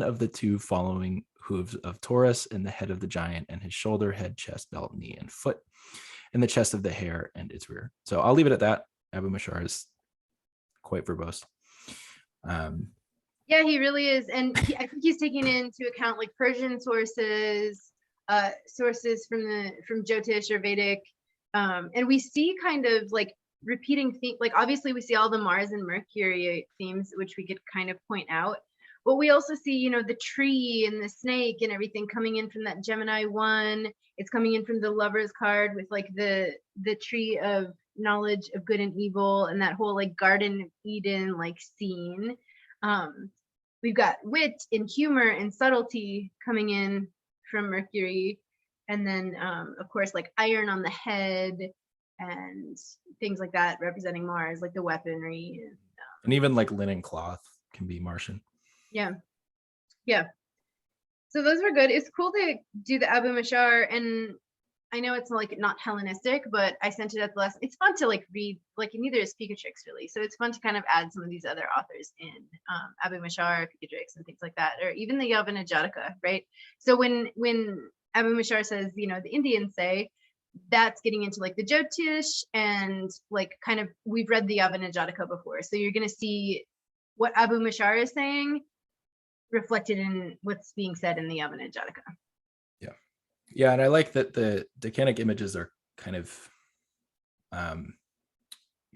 of the two following hooves of Taurus, and the head of the giant, and his shoulder, head, chest, belt, knee, and foot, and the chest of the hare and its rear. So I'll leave it at that. Abu Mashar is quite verbose. Yeah, he really is. And I think he's taking into account like Persian sources, sources from Jyotish or Vedic. And we see kind of like repeating themes. Like obviously we see all the Mars and Mercury themes, which we could kind of point out. But we also see, you know, the tree and the snake and everything coming in from that Gemini 1. It's coming in from the Lover's card with like the tree of knowledge of good and evil and that whole like Garden of Eden like scene. We've got wit and humor and subtlety coming in from Mercury. And then, of course, like iron on the head and things like that representing Mars, like the weaponry. And even like linen cloth can be Martian. Yeah. Yeah. So those were good. It's cool to do the Abu Mashar, and I know it's like not Hellenistic, but I sent it at the last. It's fun to like read, like neither is Picatrix really. So it's fun to kind of add some of these other authors in, Abu Mashar, Picatrix, and things like that, or even the Yavana Jataka, right? So when Abu Mashar says, you know, the Indians say, that's getting into like the Jyotish and like kind of we've read the Yavana Jataka before, so you're gonna see what Abu Mashar is saying reflected in what's being said in the Yavana Jataka. Yeah, and I like that the decanic images are kind of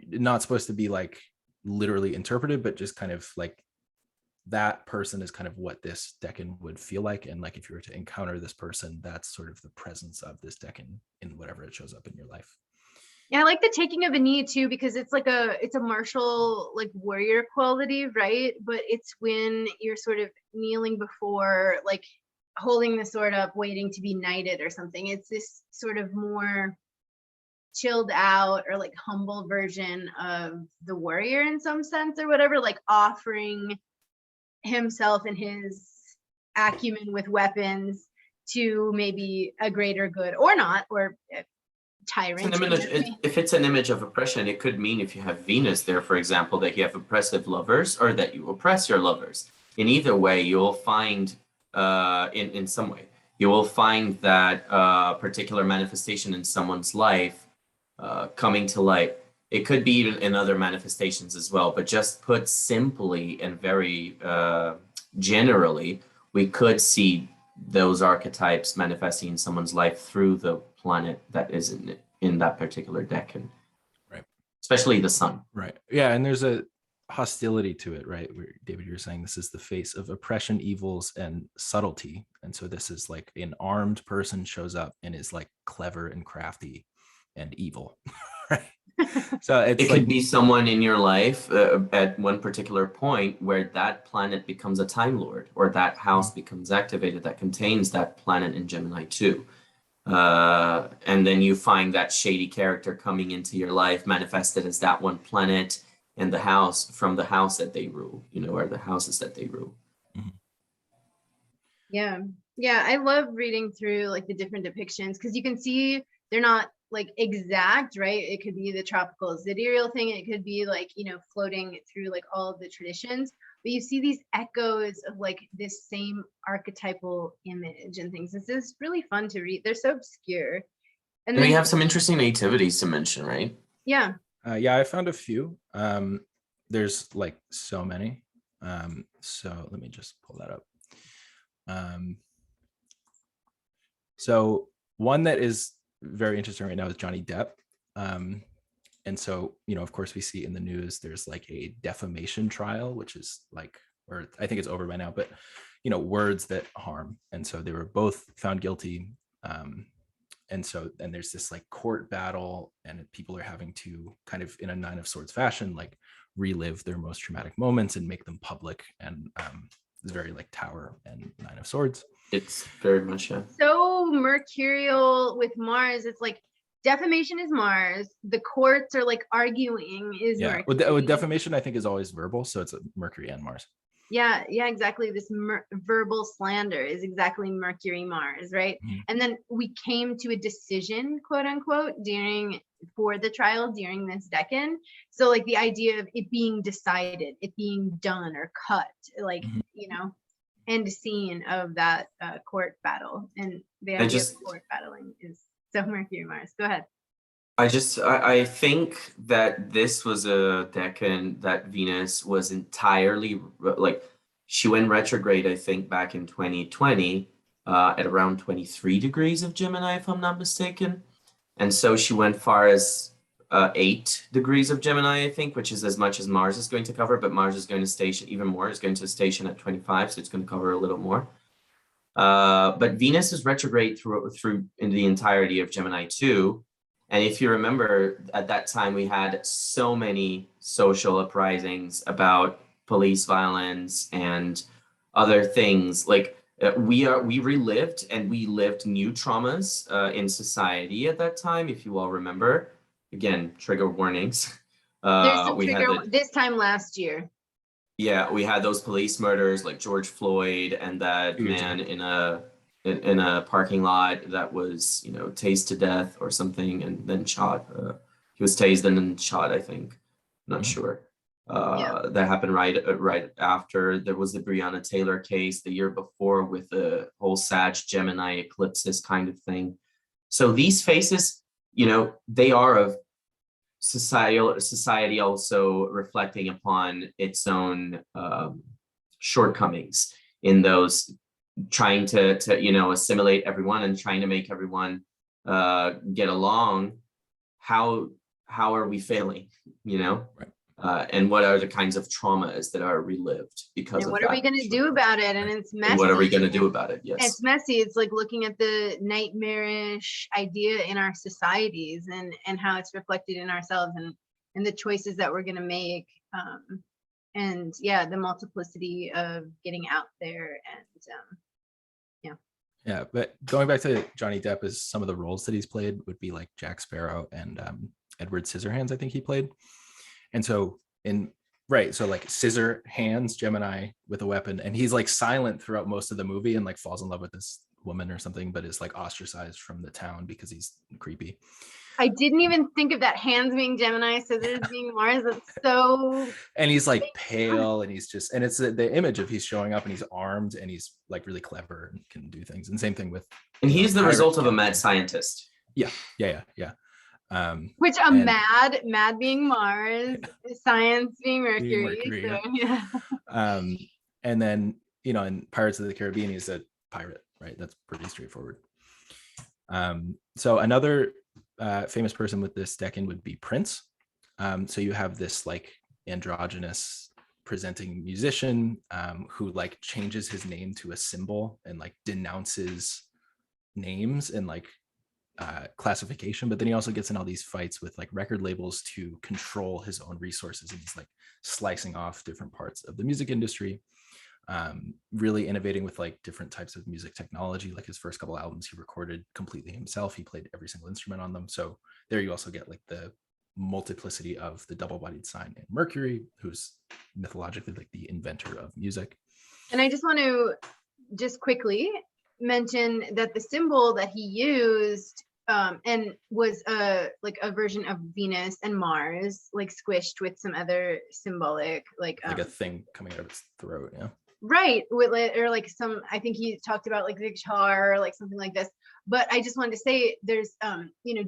not supposed to be like literally interpreted, but just kind of like that person is kind of what this decan would feel like. And like if you were to encounter this person, that's sort of the presence of this decan in whatever it shows up in your life. Yeah, I like the taking of a knee too, because it's like it's a martial like warrior quality, right? But it's when you're sort of kneeling before, like holding the sword up, waiting to be knighted or something. It's this sort of more chilled out or like humble version of the warrior in some sense or whatever, like offering himself and his acumen with weapons to maybe a greater good or not, or tyrant. If it's an image of oppression, it could mean if you have Venus there, for example, that you have oppressive lovers or that you oppress your lovers. In either way, you'll find in some way, you will find that particular manifestation in someone's life coming to light. It could be even in other manifestations as well, but just put simply and very generally, we could see those archetypes manifesting in someone's life through the planet that is in that particular decan. Right. Especially the sun. Right. Yeah, and there's a hostility to it, right? Where David, you're saying this is the face of oppression, evils, and subtlety. And so this is like an armed person shows up and is like clever and crafty and evil, right? So it could be someone in your life at one particular point where that planet becomes a Time Lord, or that house becomes activated that contains that planet in Gemini II. And then you find that shady character coming into your life manifested as that one planet and the house from the house that they rule, you know, or the houses that they rule. Mm-hmm. Yeah, I love reading through like the different depictions, because you can see they're not like exact, right? It could be the tropical sidereal thing, it could be like, you know, floating through like all of the traditions, but you see these echoes of like this same archetypal image and things. This is really fun to read. They're so obscure. And then we have some interesting nativities to mention, right? Yeah. Yeah, I found a few. There's like so many. So let me just pull that up. So one that is very interesting right now is Johnny Depp. And so, you know, of course, we see in the news there's like a defamation trial, which is like, or I think it's over by now, but, you know, words that harm. And so they were both found guilty. And so, and there's this like court battle, and people are having to kind of in a Nine of Swords fashion, like relive their most traumatic moments and make them public. And it's very like Tower and Nine of Swords. It's very much so mercurial with Mars. It's like defamation is Mars. The courts are like arguing is Mercury. With defamation, I think is always verbal, so it's a Mercury and Mars. Yeah, exactly. This verbal slander is exactly Mercury Mars, right? And then we came to a decision, quote unquote, for the trial during this decan. So like the idea of it being decided, it being done or cut, like, end scene of that court battle. And the idea of court battling is so Mercury Mars. Go ahead. I think that this was a decan that Venus was entirely like, she went retrograde, I think, back in 2020 at around 23 degrees of Gemini, if I'm not mistaken. And so she went far as 8 degrees of Gemini, I think, which is as much as Mars is going to cover, but Mars is going to station even more, is going to station at 25, so it's going to cover a little more. But Venus is retrograde through in the entirety of Gemini II. And if you remember, at that time, we had so many social uprisings about police violence and other things. Like we relived and we lived new traumas in society at that time, if you all remember. Again, trigger warnings. There's some trigger this time last year. Yeah, we had those police murders like George Floyd and that man in a parking lot that was, tased to death or something and then shot. He was tased and then shot, I think. I'm not sure. That happened right after. There was the Breonna Taylor case the year before with the whole Sag Gemini eclipses kind of thing. So these phases, they are of society also reflecting upon its own shortcomings in those, trying to assimilate everyone and trying to make everyone get along. How are we failing, Right. And what are the kinds of traumas that are relived because of that? What are we going to do about it? And it's messy. And what are we going to do about it? Yes. It's messy. It's like looking at the nightmarish idea in our societies and how it's reflected in ourselves and the choices that we're going to make. And the multiplicity of getting out there and yeah. But going back to Johnny Depp, is some of the roles that he's played would be like Jack Sparrow and Edward Scissorhands, I think he played. And so so like Scissorhands, Gemini with a weapon, and he's like silent throughout most of the movie and like falls in love with this woman or something, but is like ostracized from the town because he's creepy. I didn't even think of that. Hands being Gemini, scissors being Mars. That's so. And he's like pale, and he's just, and it's the image of he's showing up and he's armed and he's like really clever and can do things. And same thing with. And he's the result of a mad scientist. Yeah. Which mad being Mars, science being Mercury. So, yeah. And then in Pirates of the Caribbean, he's a pirate, right? That's pretty straightforward. So another famous person with this decan would be Prince. So you have this like androgynous presenting musician who like changes his name to a symbol and like denounces names and like classification, but then he also gets in all these fights with like record labels to control his own resources, and he's like slicing off different parts of the music industry, really innovating with like different types of music technology. Like his first couple albums he recorded completely himself. He played every single instrument on them. So there you also get like the multiplicity of the double-bodied sign in Mercury, who's mythologically like the inventor of music. And I just want to quickly mention that the symbol that he used and was a version of Venus and Mars, like squished with some other symbolic like a thing coming out of its throat. Yeah, right, with or like some, I think he talked about like the guitar or like something like this. But I just wanted to say there's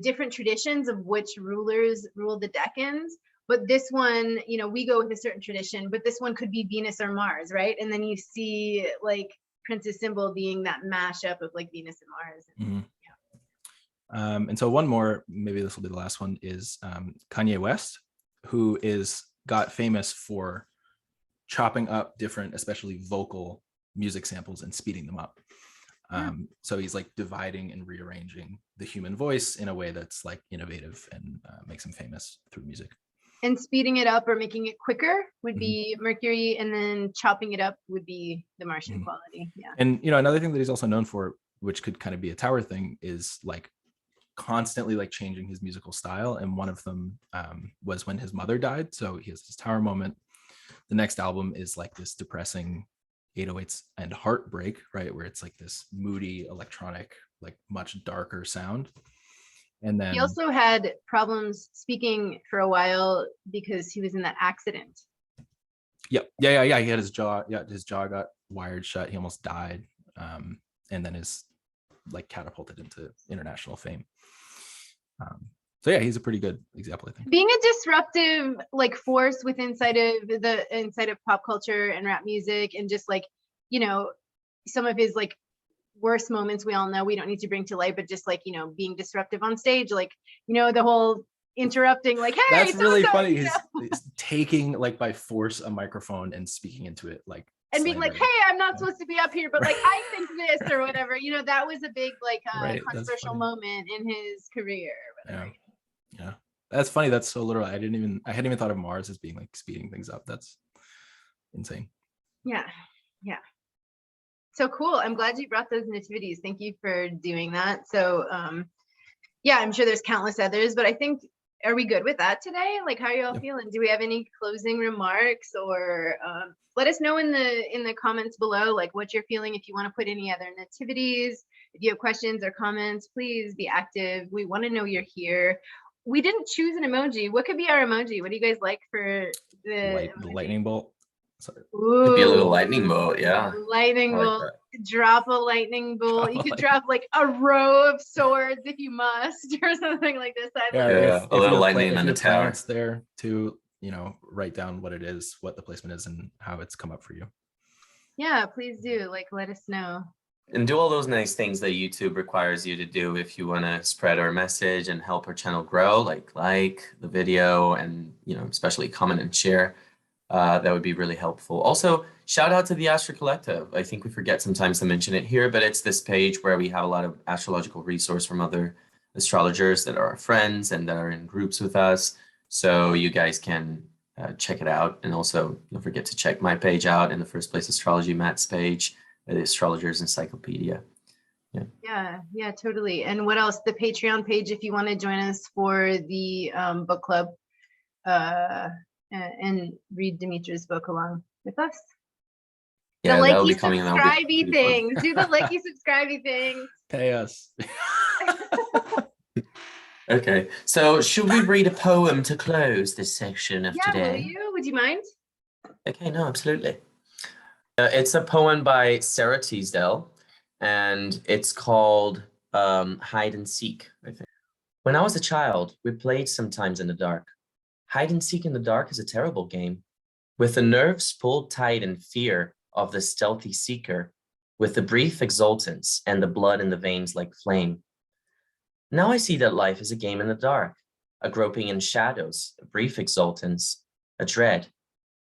different traditions of which rulers ruled the decans, but this one, we go with a certain tradition, but this one could be Venus or Mars, right? And then you see like Prince's symbol being that mashup of like Venus and Mars. And so one more, maybe this will be the last one, is Kanye West, who got famous for chopping up different, especially vocal music samples and speeding them up. So he's like dividing and rearranging the human voice in a way that's like innovative and makes him famous through music. And speeding it up or making it quicker would be Mercury, and then chopping it up would be the Martian quality. Yeah. And another thing that he's also known for, which could kind of be a tower thing, is like constantly like changing his musical style. And one of them was when his mother died. So he has this tower moment The next album is like this depressing 808s and Heartbreak, right, where it's like this moody electronic, like much darker sound. And then he also had problems speaking for a while because he was in that accident. Yeah. He had his jaw got wired shut. He almost died, and then is like catapulted into international fame. So yeah, he's a pretty good example, I think. Being a disruptive like force inside of pop culture and rap music, and just like, you know, some of his like worst moments, we all know, we don't need to bring to light, but just like, you know, being disruptive on stage, like, you know, the whole interrupting, like, hey, that's really funny. You know? He's taking like by force a microphone and speaking into it, like, and being like, hey, I'm not supposed to be up here, but like I think this or whatever, you know. That was a big like controversial moment in his career. Yeah, that's funny. That's so literal. I hadn't even thought of Mars as being like speeding things up. That's insane. Yeah. So cool. I'm glad you brought those nativities. Thank you for doing that. So yeah, I'm sure there's countless others, but I think, are we good with that today? Like, how are you all feeling? Do we have any closing remarks, or let us know in the comments below, like what you're feeling. If you want to put any other nativities, if you have questions or comments, please be active. We want to know you're here. We didn't choose an emoji. What could be our emoji? What do you guys like for the lightning bolt? Sorry. Could be a little lightning bolt, yeah. Lightning bolt. Drop a lightning bolt. You could drop like a row of swords if you must, or something like this. If a little lightning in the tower. It's there to, you know, write down what it is, what the placement is, and how it's come up for you. Yeah, please do. Like, let us know. And do all those nice things that YouTube requires you to do if you want to spread our message and help our channel grow, like the video, and, you know, especially comment and share. That would be really helpful. Also, shout out to the Astro Collective. I think we forget sometimes to mention it here, but it's this page where we have a lot of astrological resource from other astrologers that are our friends and that are in groups with us. So you guys can check it out. And also, don't forget to check my page out, in the first place, Astrology, Matt's page, the Astrologer's Encyclopedia. Yeah, totally. And what else? The Patreon page, if you want to join us for the book club. And read Dimitri's book along with us. Yeah, the likey subscribey things. Do the likey subscribey things. Pay us. Okay, so should we read a poem to close this section of today? Will you? Would you mind? Okay, no, absolutely. It's a poem by Sarah Teasdale, and it's called Hide and Seek, I think. When I was a child, we played sometimes in the dark. Hide and seek in the dark is a terrible game, with the nerves pulled tight in fear of the stealthy seeker, with the brief exultance and the blood in the veins like flame. Now I see that life is a game in the dark, a groping in shadows, a brief exultance, a dread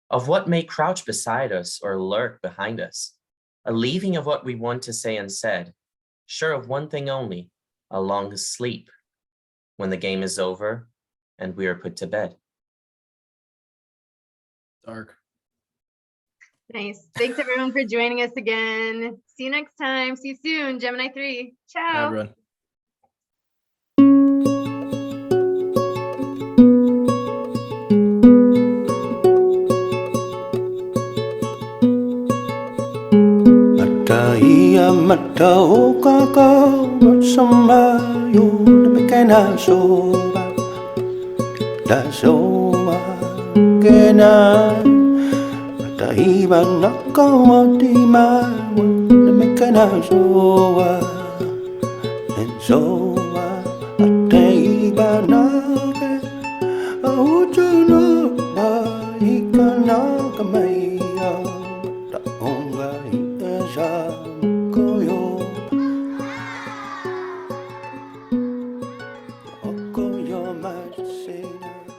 of what may crouch beside us or lurk behind us, a leaving of what we want to say unsaid, sure of one thing only, a long sleep, when the game is over and we are put to bed. Dark. Nice. Thanks everyone for joining us again. See you next time. See you soon. Gemini 3. Ciao. Bye, everyone. Matao kakao bersamayo demikian soba dah soba kena mataiba nakau di mawa demikian soba dan soba ataiba nake ujuna baikana kamaya tak ongai esa Koyo, my sailor.